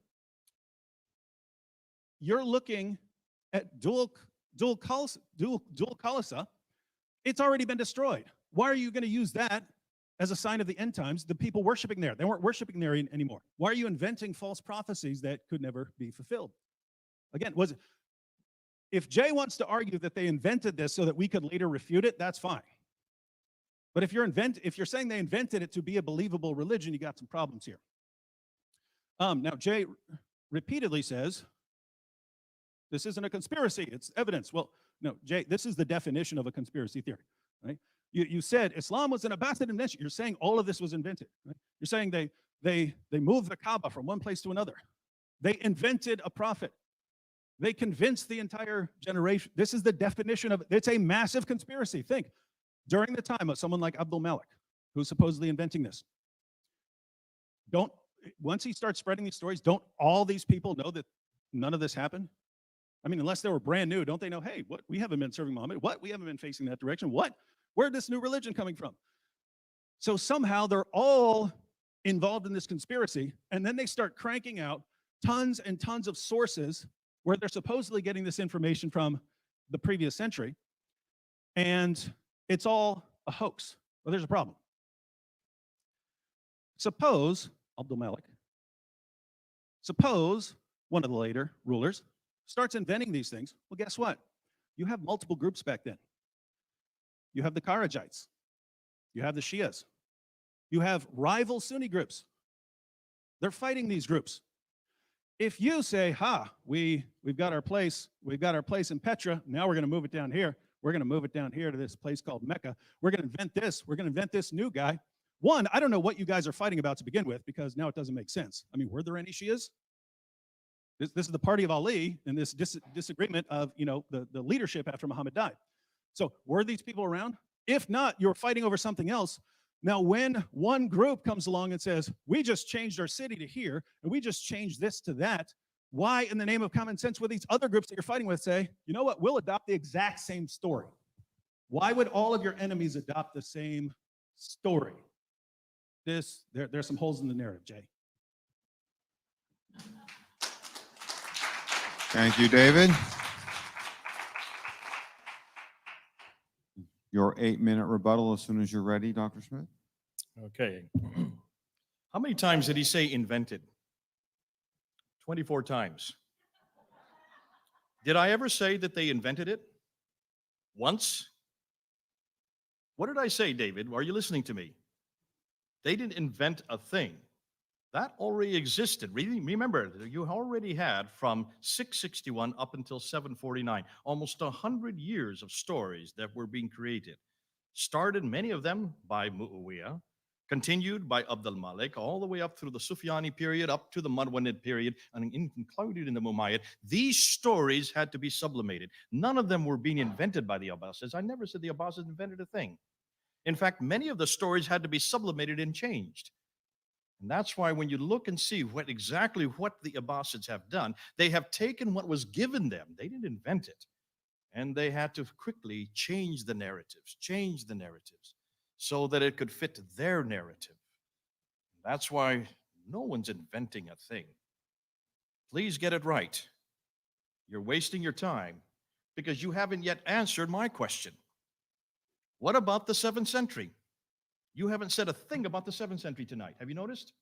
you're looking at dual Khalisa, it's already been destroyed. Why are you going to use that as a sign of the end times? The people worshiping there, they weren't worshiping there anymore. Why are you inventing false prophecies that could never be fulfilled? Again, if Jay wants to argue that they invented this so that we could later refute it, that's fine. But if you're saying they invented it to be a believable religion, you got some problems here. Now, Jay repeatedly says, this isn't a conspiracy, it's evidence. Well, no, Jay, this is the definition of a conspiracy theory, right? You said Islam was an Abbasid invention. You're saying all of this was invented, right? You're saying they moved the Kaaba from one place to another. They invented a prophet. They convinced the entire generation. This is the definition of it. It's a massive conspiracy. Think, during the time of someone like Abdul Malik, who's supposedly inventing this, once he starts spreading these stories, don't all these people know that none of this happened? I mean, unless they were brand new, don't they know, hey, what? We haven't been serving Muhammad. What? We haven't been facing that direction. What? Where'd this new religion coming from? So somehow they're all involved in this conspiracy, and then they start cranking out tons and tons of sources where they're supposedly getting this information from the previous century, and it's all a hoax. Well, there's a problem. Suppose one of the later rulers starts inventing these things. Well, guess what? You have multiple groups back then. You have the Kharijites. You have the Shias. You have rival Sunni groups. They're fighting these groups. If you say, we've got our place in Petra, now we're going to move it down here. We're going to move it down here to this place called Mecca. We're going to invent this. We're going to invent this new guy. One, I don't know what you guys are fighting about to begin with, because now it doesn't make sense. I mean, were there any Shias? This is the party of Ali and this disagreement of, the leadership after Muhammad died. So were these people around? If not, you're fighting over something else. Now, when one group comes along and says, we just changed our city to here, and we just changed this to that, why, in the name of common sense, would these other groups that you're fighting with say, you know what, we'll adopt the exact same story? Why would all of your enemies adopt the same story? There's some holes in the narrative, Jay. Thank you, David. Your 8-minute rebuttal as soon as you're ready, Dr. Smith. Okay. How many times did he say invented? 24 times. Did I ever say that they invented it? Once? What did I say, David? Are you listening to me? They didn't invent a thing. That already existed. Remember, you already had from 661 up until 749, almost 100 years of stories that were being created. Started, many of them, by Muawiyah, continued by Abdul Malik, all the way up through the Sufyani period, up to the Marwanid period, and included in the Umayyad. These stories had to be sublimated. None of them were being invented by the Abbasids. I never said the Abbasids invented a thing. In fact, many of the stories had to be sublimated and changed. And that's why when you look and see exactly what the Abbasids have done, they have taken what was given them. They didn't invent it. And they had to quickly change the narratives so that it could fit their narrative. That's why no one's inventing a thing. Please get it right. You're wasting your time because you haven't yet answered my question. What about the 7th century? You haven't said a thing about the 7th century tonight. Have you noticed?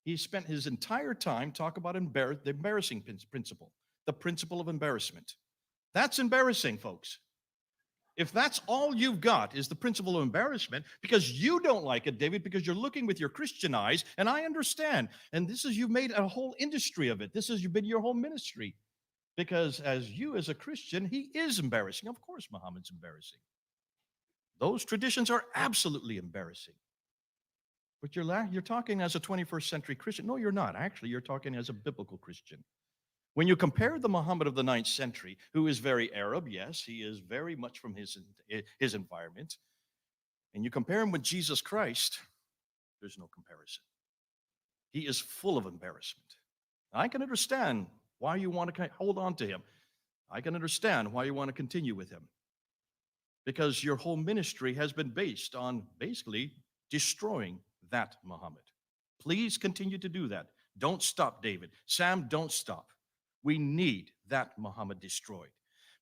He spent his entire time talking about the embarrassing principle, the principle of embarrassment. That's embarrassing, folks. If that's all you've got is the principle of embarrassment, because you don't like it, David, because you're looking with your Christian eyes, and I understand. And you've made a whole industry of it. You've been your whole ministry. Because as a Christian, he is embarrassing. Of course, Muhammad's embarrassing. Those traditions are absolutely embarrassing. But you're talking as a 21st century Christian. No, you're not. Actually, you're talking as a biblical Christian. When you compare the Muhammad of the 9th century, who is very Arab, yes, he is very much from his environment, and you compare him with Jesus Christ, there's no comparison. He is full of embarrassment. I can understand why you want to hold on to him. I can understand why you want to continue with him. Because your whole ministry has been based on basically destroying that Muhammad. Please continue to do that. Don't stop, David. Sam, don't stop. We need that Muhammad destroyed.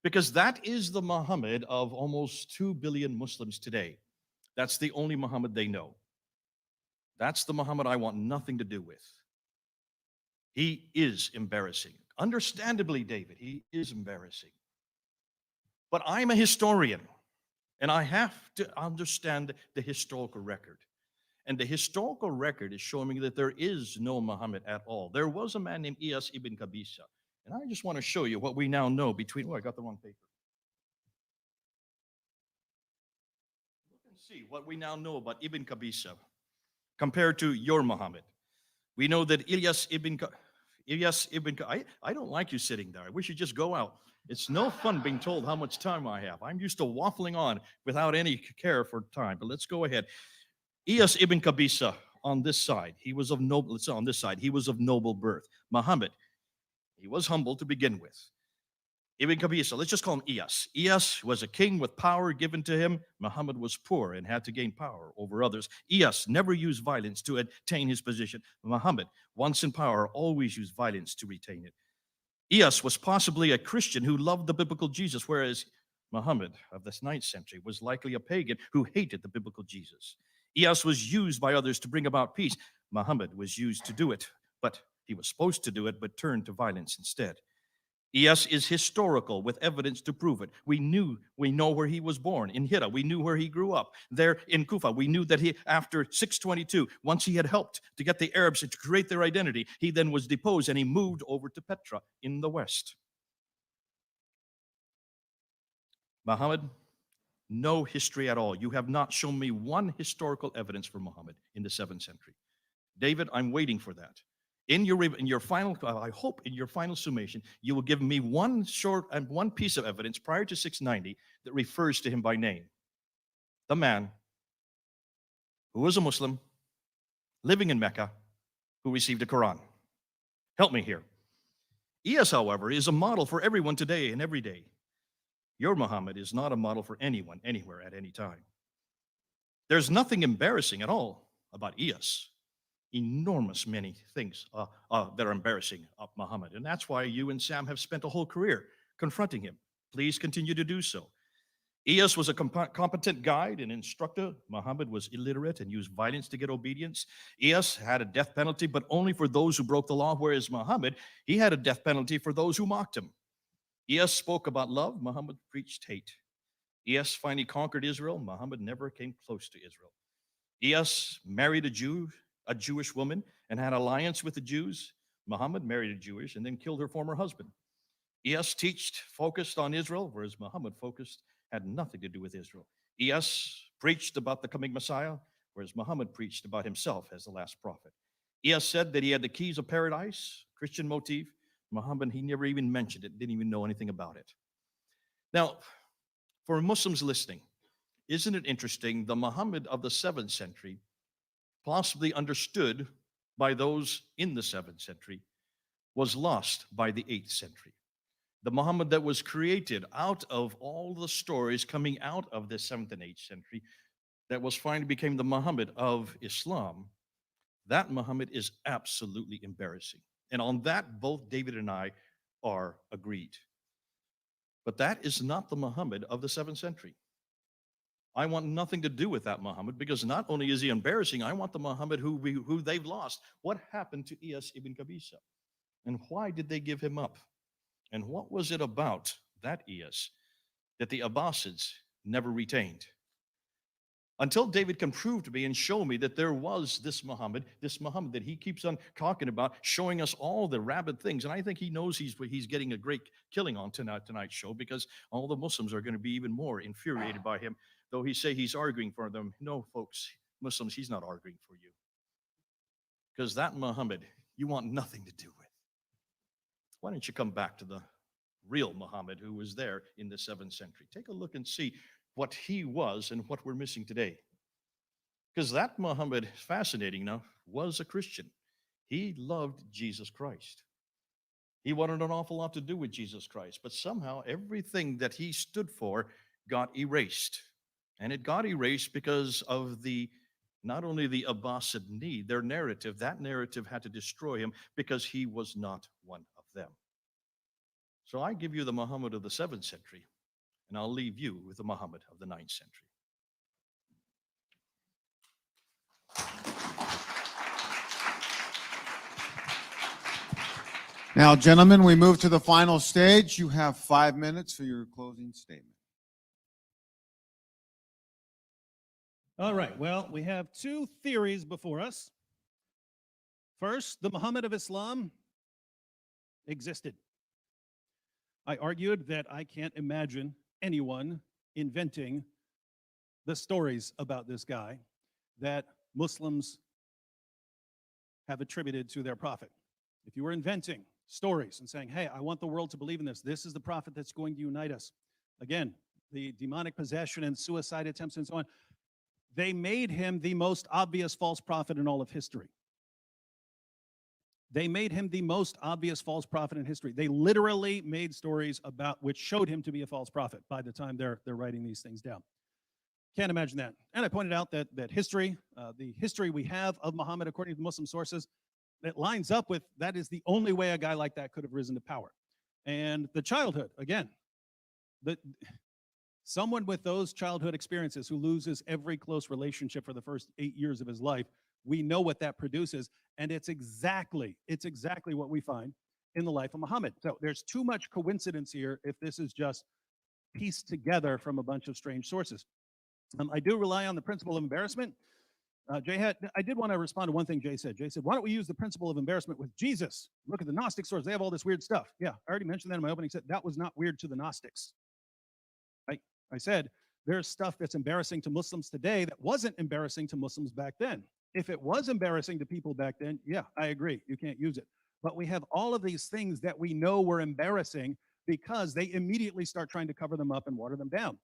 Because that is the Muhammad of almost 2 billion Muslims today. That's the only Muhammad they know. That's the Muhammad I want nothing to do with. He is embarrassing. Understandably, David, he is embarrassing. But I'm a historian, and I have to understand the historical record. And the historical record is showing me that there is no Muhammad at all. There was a man named Iyas ibn Qabisa. And I just want to show you what we now know between, I got the wrong paper. Look and see what we now know about Ibn Qabisa compared to your Muhammad. We know that Iyas ibn I don't like you sitting there. I wish you'd just go out. It's no fun being told how much time I have. I'm used to waffling on without any care for time, but let's go ahead. Iyas ibn Qabisa on this side, he was of noble, let's say on this side, he was of noble birth. Muhammad, he was humble to begin with. Ibn Qabisa, let's just call him Iyas. Iyas was a king with power given to him. Muhammad was poor and had to gain power over others. Iyas never used violence to attain his position. Muhammad, once in power, always used violence to retain it. Iyas was possibly a Christian who loved the biblical Jesus, whereas Muhammad of the 9th century was likely a pagan who hated the biblical Jesus. Iyas was used by others to bring about peace. Muhammad was used to do it, but he was supposed to do it, but turned to violence instead. Iyas is historical with evidence to prove it. We know where he was born, in Hira. We knew where he grew up. There in Kufa, we knew that he, after 622, once he had helped to get the Arabs to create their identity, he then was deposed and he moved over to Petra in the west. Muhammad, no history at all. You have not shown me one historical evidence for Muhammad in the 7th century. David, I'm waiting for that. In your final, I hope in your final summation, you will give me one piece of evidence prior to 690 that refers to him by name. The man who was a Muslim, living in Mecca, who received a Quran. Help me here. Iyas, however, is a model for everyone today and every day. Your Muhammad is not a model for anyone, anywhere, at any time. There's nothing embarrassing at all about Iyas. Enormous many things that are embarrassing of Muhammad. And that's why you and Sam have spent a whole career confronting him. Please continue to do so. Iyas was a competent guide and instructor. Muhammad was illiterate and used violence to get obedience. Iyas had a death penalty, but only for those who broke the law, whereas Muhammad, he had a death penalty for those who mocked him. Iyas spoke about love. Muhammad preached hate. Iyas finally conquered Israel. Muhammad never came close to Israel. Iyas married a Jewish woman, and had alliance with the Jews. Muhammad married a Jewish and then killed her former husband. Iyas focused on Israel, whereas Muhammad had nothing to do with Israel. Iyas preached about the coming Messiah, whereas Muhammad preached about himself as the last prophet. Iyas said that he had the keys of paradise, Christian motif. Muhammad, he never even mentioned it, didn't even know anything about it. Now, for Muslims listening, isn't it interesting? The Muhammad of the 7th century, possibly understood by those in the 7th century, was lost by the 8th century. The Muhammad that was created out of all the stories coming out of the 7th and 8th century, that was finally became the Muhammad of Islam, that Muhammad is absolutely embarrassing. And on that, both David and I are agreed. But that is not the Muhammad of the 7th century. I want nothing to do with that Muhammad, because not only is he embarrassing, I want the Muhammad who they've lost. What happened to Iyas ibn Qabisa? And why did they give him up? And what was it about that Iyas that the Abbasids never retained? Until David can prove to me and show me that there was this Muhammad that he keeps on talking about, showing us all the rabid things. And I think he knows he's getting a great killing on tonight's show, because all the Muslims are going to be even more infuriated by him. Though he say he's arguing for them. No, folks, Muslims, he's not arguing for you. Because that Muhammad, you want nothing to do with. Why don't you come back to the real Muhammad who was there in the 7th century? Take a look and see what he was and what we're missing today. Because that Muhammad, fascinating enough, was a Christian. He loved Jesus Christ. He wanted an awful lot to do with Jesus Christ, but somehow everything that he stood for got erased. And it got erased because of not only the Abbasid need, their narrative, that narrative had to destroy him because he was not one of them. So I give you the Muhammad of the 7th century, and I'll leave you with the Muhammad of the 9th century. Now, gentlemen, we move to the final stage. You have 5 minutes for your closing statement. All right, well, we have two theories before us. First, the Muhammad of Islam existed. I argued that I can't imagine anyone inventing the stories about this guy that Muslims have attributed to their prophet. If you were inventing stories and saying, hey, I want the world to believe in this, this is the prophet that's going to unite us. Again, the demonic possession and suicide attempts and so on, they made him the most obvious false prophet in all of history. They made him the most obvious false prophet in history. They literally made stories about which showed him to be a false prophet by the time they're writing these things down. Can't imagine that. And I pointed out that history, the history we have of Muhammad according to Muslim sources, that lines up with that is the only way a guy like that could have risen to power. And the childhood, again, someone with those childhood experiences who loses every close relationship for the first 8 years of his life, we know what that produces, and it's exactly what we find in the life of Muhammad. So there's too much coincidence here if this is just pieced together from a bunch of strange sources. I do rely on the principle of embarrassment. I did want to respond to one thing Jay said. Jay said, why don't we use the principle of embarrassment with Jesus? Look at the Gnostic sources. They have all this weird stuff. Yeah, I already mentioned that in my opening set. That was not weird to the Gnostics. I said, there's stuff that's embarrassing to Muslims today that wasn't embarrassing to Muslims back then. If it was embarrassing to people back then, yeah, I agree. You can't use it. But we have all of these things that we know were embarrassing because they immediately start trying to cover them up and water them down.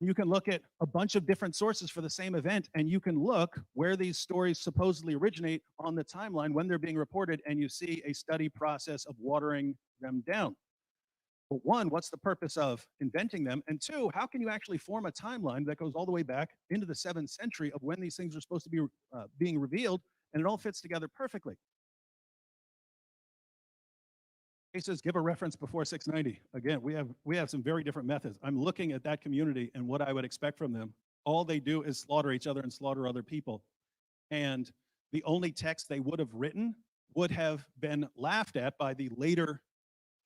You can look at a bunch of different sources for the same event, and you can look where these stories supposedly originate on the timeline when they're being reported, and you see a study process of watering them down. But one, what's the purpose of inventing them? And two, how can you actually form a timeline that goes all the way back into the 7th century of when these things are supposed to be being revealed, and it all fits together perfectly? He says, give a reference before 690. Again, we have some very different methods. I'm looking at that community and what I would expect from them. All they do is slaughter each other and slaughter other people. And the only text they would have written would have been laughed at by the later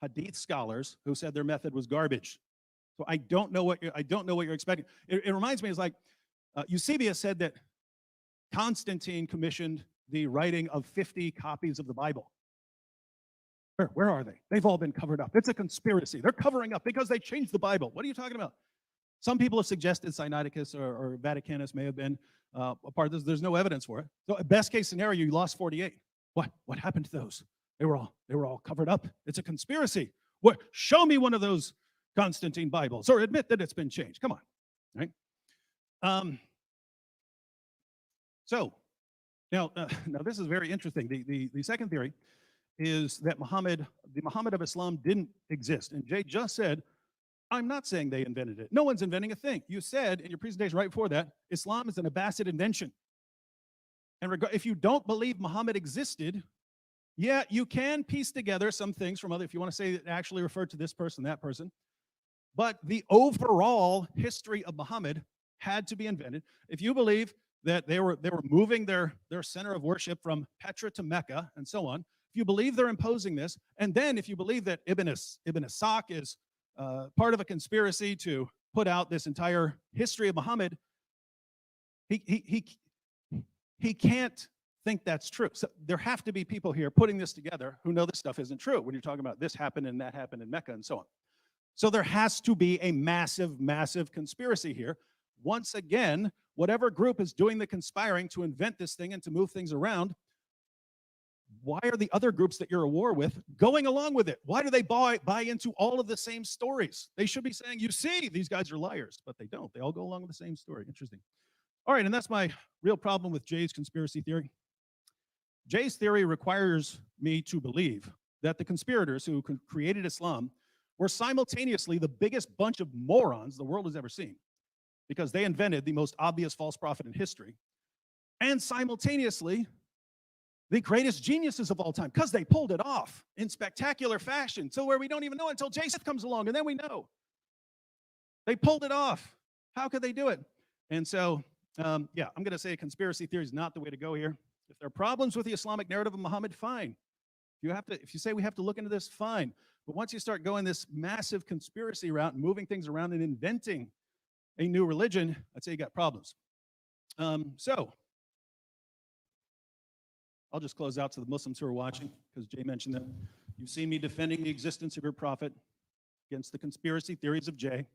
Hadith scholars who said their method was garbage. So I don't know what you're expecting. It reminds me, it's like Eusebius said that Constantine commissioned the writing of 50 copies of the Bible. Where are they? They've all been covered up. It's a conspiracy. They're covering up because they changed the Bible. What are you talking about? Some people have suggested Sinaiticus or Vaticanus may have been a part of this. There's no evidence for it. So best case scenario, you lost 48. What happened to those? They were all covered up. It's a conspiracy. Show me one of those Constantine Bibles, or admit that it's been changed. Come on, right? So now this is very interesting. The second theory is that the Muhammad of Islam didn't exist. And Jay just said, I'm not saying they invented it. No one's inventing a thing. You said in your presentation right before that, Islam is an Abbasid invention. And if you don't believe Muhammad existed, yeah, you can piece together some things from other, if you want to say it actually referred to this person, that person. But the overall history of Muhammad had to be invented. If you believe that they were moving their center of worship from Petra to Mecca and so on, if you believe they're imposing this, and then if you believe that Ibn Ishaq is part of a conspiracy to put out this entire history of Muhammad, He can't think that's true. So there have to be people here putting this together who know this stuff isn't true when you're talking about this happened and that happened in Mecca and so on. So there has to be a massive, massive conspiracy here. Once again, whatever group is doing the conspiring to invent this thing and to move things around, why are the other groups that you're at war with going along with it? Why do they buy into all of the same stories? They should be saying, you see, these guys are liars, but they don't. They all go along with the same story. Interesting. All right, and that's my real problem with Jay's conspiracy theory. Jay's theory requires me to believe that the conspirators who created Islam were simultaneously the biggest bunch of morons the world has ever seen, because they invented the most obvious false prophet in history, and simultaneously the greatest geniuses of all time, because they pulled it off in spectacular fashion, so where we don't even know until Jason comes along, and then we know. They pulled it off. How could they do it? And so, yeah, I'm going to say conspiracy theory is not the way to go here. If there are problems with the Islamic narrative of Muhammad, fine. If you say we have to look into this, fine. But once you start going this massive conspiracy route and moving things around and inventing a new religion, I'd say you got problems. So I'll just close out to the Muslims who are watching, because Jay mentioned them. You've seen me defending the existence of your prophet against the conspiracy theories of Jay.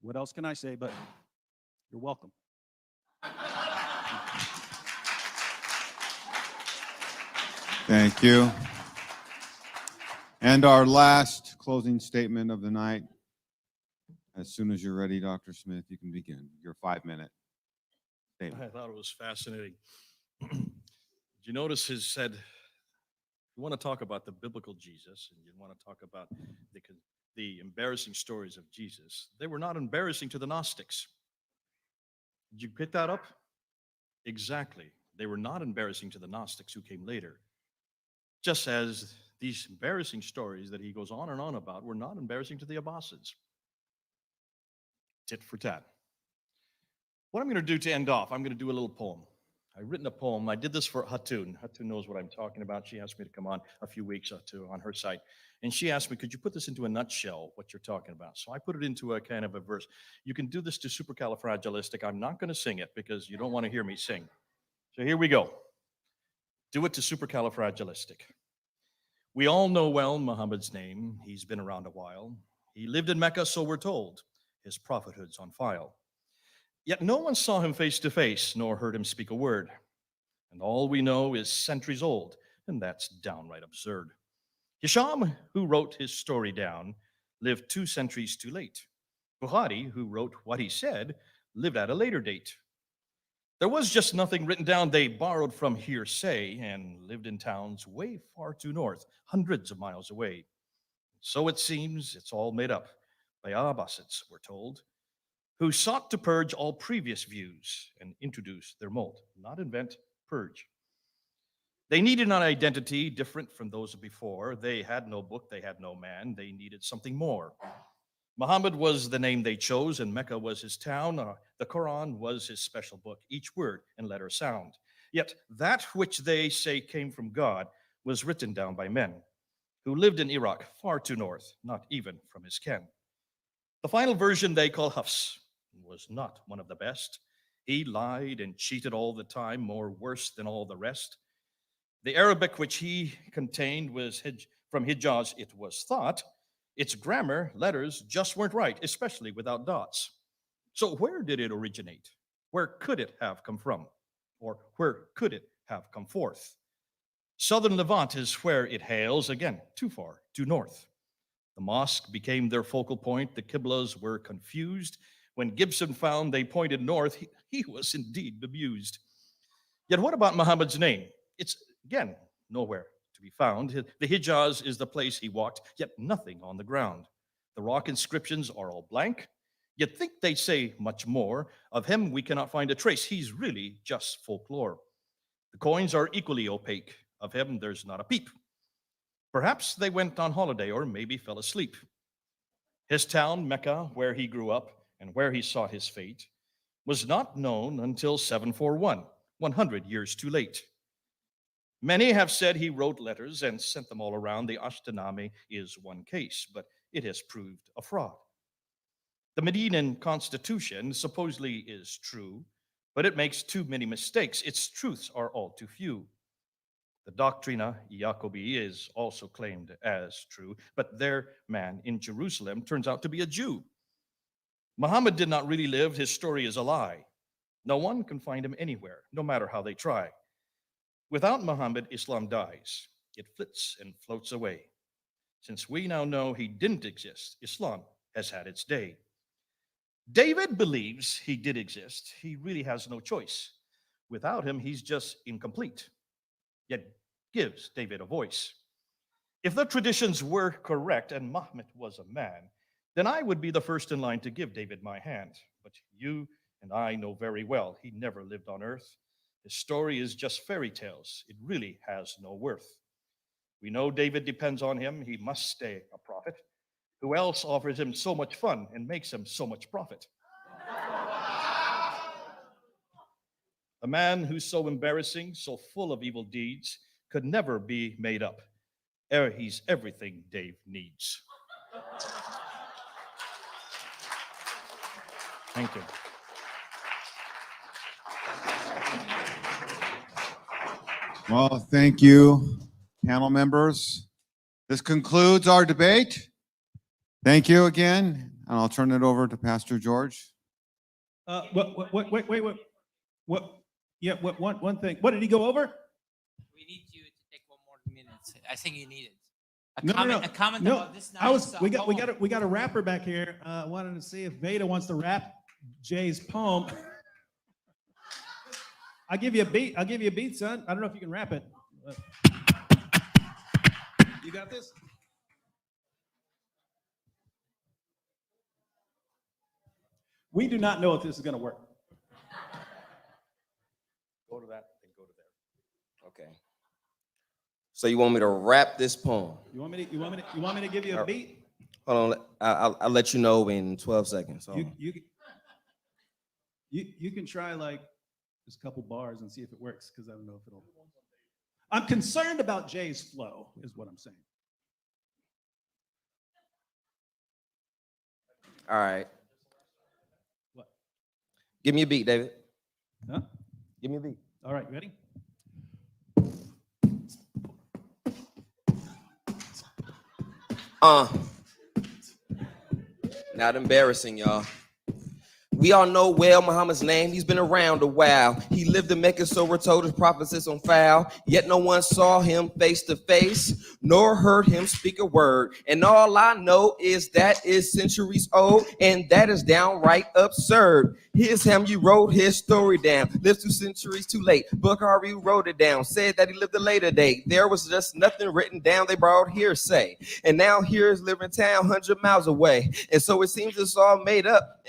What else can I say? But you're welcome. Thank you. And our last closing statement of the night. As soon as you're ready, Dr. Smith, you can begin your 5-minute I statement. thought it was fascinating. Did you notice he said, you want to talk about the biblical Jesus and you want to talk about the embarrassing stories of Jesus. They were not embarrassing to the Gnostics. Did you pick that up? Exactly. They were not embarrassing to the Gnostics who came later. Just as these embarrassing stories that he goes on and on about were not embarrassing to the Abbasids. Tit for tat. What I'm going to do to end off, I'm going to do a little poem. I've written a poem. I did this for Hatun. Hatun knows what I'm talking about. She asked me to come on a few weeks on her site. And she asked me, could you put this into a nutshell, what you're talking about? So I put it into a kind of a verse. You can do this to supercalifragilistic. I'm not going to sing it because you don't want to hear me sing. So here we go. Do it to supercalifragilistic. We all know well Muhammad's name. He's been around a while. He lived in Mecca, so we're told. His prophethood's on file. Yet no one saw him face to face, nor heard him speak a word. And all we know is centuries old, and that's downright absurd. Hisham, who wrote his story down, lived 2 centuries too late. Bukhari, who wrote what he said, lived at a later date. There was just nothing written down. They borrowed from hearsay and lived in towns way far too north, hundreds of miles away. So it seems it's all made up by Abbasids, we're told, who sought to purge all previous views and introduce their mold, not invent, purge. They needed an identity different from those before. They had no book, they had no man, they needed something more. Muhammad was the name they chose, and Mecca was his town. The Quran was his special book, each word and letter sound. Yet that which they say came from God was written down by men who lived in Iraq, far too north, not even from his ken. The final version they call Hafs was not one of the best. He lied and cheated all the time, more worse than all the rest. The Arabic which he contained was from Hijaz, it was thought. Its grammar, letters just weren't right, especially without dots. So where did it originate? Where could it have come from? Or where could it have come forth? Southern Levant is where it hails, again, too far, too north. The mosque became their focal point. The Qiblas were confused. When Gibson found they pointed north, he was indeed bemused. Yet what about Muhammad's name? It's, again, nowhere to be found. The Hijaz is the place he walked, yet nothing on the ground. The rock inscriptions are all blank. You'd think they say much more. Of him, we cannot find a trace. He's really just folklore. The coins are equally opaque. Of him, there's not a peep. Perhaps they went on holiday or maybe fell asleep. His town, Mecca, where he grew up and where he sought his fate, was not known until 741, 100 years too late. Many have said he wrote letters and sent them all around. The Ashtaname is one case, but it has proved a fraud. The Medinan Constitution supposedly is true, but it makes too many mistakes. Its truths are all too few. The Doctrina Jacobi is also claimed as true, but their man in Jerusalem turns out to be a Jew. Muhammad did not really live. His story is a lie. No one can find him anywhere, no matter how they try. Without Muhammad, Islam dies. It flits and floats away. Since we now know he didn't exist, Islam has had its day. David believes he did exist. He really has no choice. Without him, he's just incomplete, yet gives David a voice. If the traditions were correct and Muhammad was a man, then I would be the first in line to give David my hand. But you and I know very well he never lived on earth. His story is just fairy tales. It really has no worth. We know David depends on him. He must stay a prophet. Who else offers him so much fun and makes him so much profit? A man who's so embarrassing, so full of evil deeds, could never be made up. He's everything Dave needs. Thank you. Well, thank you, panel members. This concludes our debate. Thank you again, and I'll turn it over to Pastor George. Wait. What? Yeah, one thing. What did he go over? We need you to take one more minute. I think you need it. A No. comment No, about this nice we poem. got a rapper back here. Wanted to see if Veda wants to rap Jay's poem. I'll give you a beat, son. I don't know if you can rap it. You got this? We do not know if this is going to work. Go to that and go to there. Okay. So you want me to rap this poem? You want me to give you a beat? Hold on. I'll let you know in 12 seconds. Hold on. You can try like just a couple bars and see if it works, because I don't know if it'll. I'm concerned about Jay's flow, is what I'm saying. All right. What? Give me a beat, David. Huh? Give me a beat. All right, ready? Not embarrassing, y'all. We all know well Muhammad's name. He's been around a while. He lived in Mecca, so we're told his prophecies on file. Yet no one saw him face to face, nor heard him speak a word. And all I know is that is centuries old, and that is downright absurd. Here's him, you wrote his story down. Lived 2 centuries too late. Bukhari wrote it down. Said that he lived a later day. There was just nothing written down. They borrowed hearsay. And now here is living town 100 miles away. And so it seems it's all made up.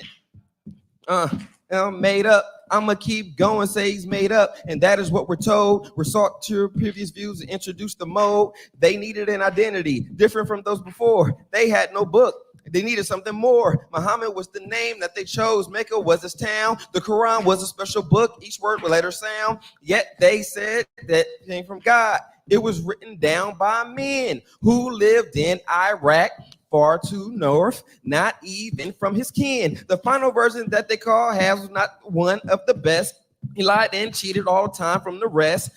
Made up. I'ma keep going, say he's made up, and that is what we're told. We're sought to previous views and introduce the mode. They needed an identity different from those before. They had no book. They needed something more. Muhammad was the name that they chose. Mecca was his town. The Quran was a special book. Each word would later sound. Yet they said that it came from God. It was written down by men who lived in Iraq, far too north, not even from his kin. The final version that they call has was not one of the best. He lied and cheated all the time from the rest.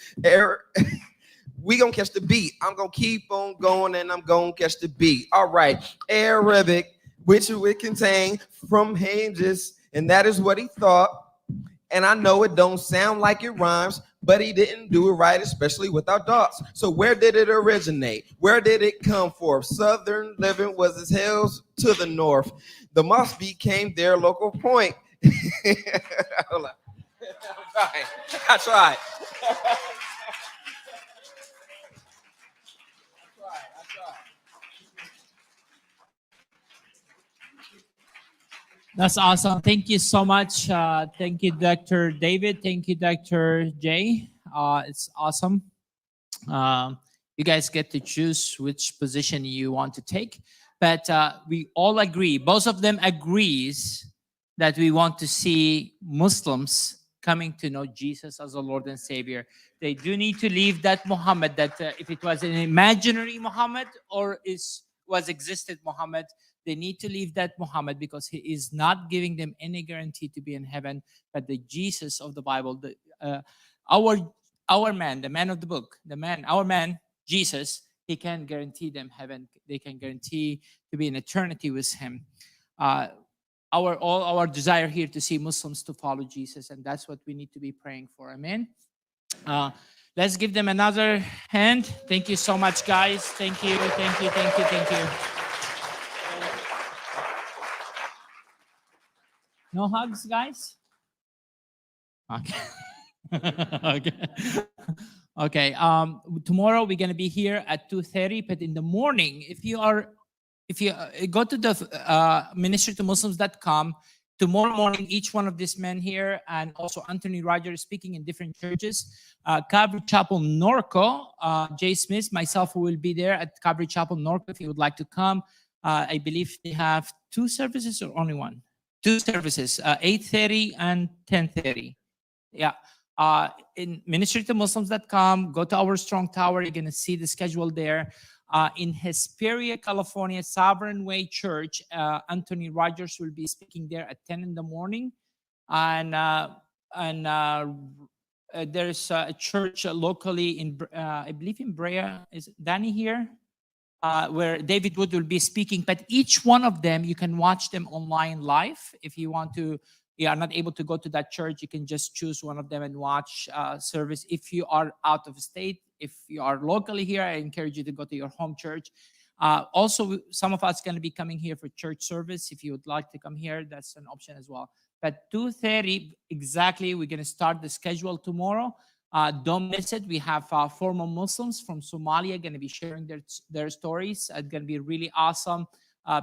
We gonna catch the beat. I'm gonna keep on going and I'm gonna catch the beat. All right, Arabic, which it would contain from hinges, and that is what he thought. And I know it don't sound like it rhymes, but he didn't do it right, especially without dots. So where did it originate? Where did it come from? Southern living was as hells to the north. The mosque became their local point. Hold on. I tried. That's awesome. Thank you so much. Thank you, Dr. David. Thank you, Dr. Jay. It's awesome. You guys get to choose which position you want to take. But we all agree, both of them agrees that we want to see Muslims coming to know Jesus as the Lord and Savior. They do need to leave that Muhammad, that if it was an imaginary Muhammad or was existed Muhammad, They need to leave that Muhammad because he is not giving them any guarantee to be in heaven. But the Jesus of the Bible, our man, the man of the book, our man, Jesus, he can guarantee them heaven. They can guarantee to be in eternity with him. All our desire here to see Muslims to follow Jesus, and that's what we need to be praying for. Amen. Let's give them another hand. Thank you so much, guys. Thank you, thank you, thank you, thank you. No hugs, guys? Okay. Okay. Okay. Tomorrow we're gonna be here at 2:30, but in the morning, if you go to the ministrytomuslims.com, tomorrow morning, each one of these men here, and also Anthony Rogers speaking in different churches. Calvary Chapel Norco, Jay Smith, myself will be there at Calvary Chapel Norco if you would like to come. I believe they have 2 services or only one? 2 services, 8:30 and 10:30. Yeah. In ministrytomuslims.com, go to our Strong Tower. You're going to see the schedule there. In Hesperia, California, Sovereign Way Church, Anthony Rogers will be speaking there at 10 in the morning. And there's a church locally I believe in Brea. Is Danny here? Where David Wood will be speaking. But each one of them, you can watch them online live. If you want to, you are not able to go to that church, you can just choose one of them and watch service. If you are out of state, if you are locally here, I encourage you to go to your home church. Also, some of us are going to be coming here for church service. If you would like to come here, that's an option as well. But 2:30 exactly, we're going to start the schedule tomorrow. Don't miss it. We have former Muslims from Somalia going to be sharing their stories. It's going to be really awesome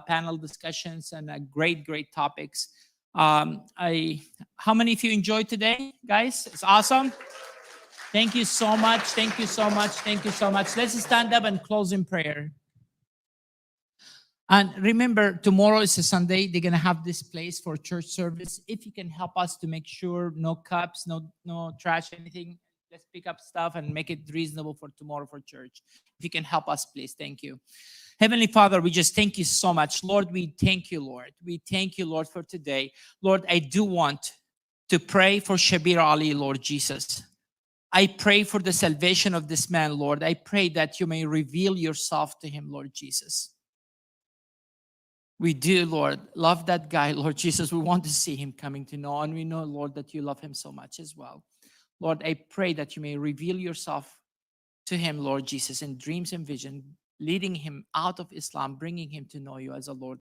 panel discussions and great topics. How many of you enjoyed today, guys? It's awesome. Thank you so much. Thank you so much. Thank you so much. Let's stand up and close in prayer. And remember, tomorrow is a Sunday. They're going to have this place for church service. If you can help us to make sure no cups, no trash, anything, let's pick up stuff and make it reasonable for tomorrow for church. If you can help us, please. Thank you. Heavenly Father, we just thank you so much. Lord, we thank you, Lord. We thank you, Lord, for today. Lord, I do want to pray for Shabir Ali, Lord Jesus. I pray for the salvation of this man, Lord. I pray that you may reveal yourself to him, Lord Jesus. We do, Lord, love that guy, Lord Jesus. We want to see him coming to know, and we know, Lord, that you love him so much as well. Lord, I pray that you may reveal yourself to him, Lord Jesus, in dreams and vision, leading him out of Islam, bringing him to know you as a Lord.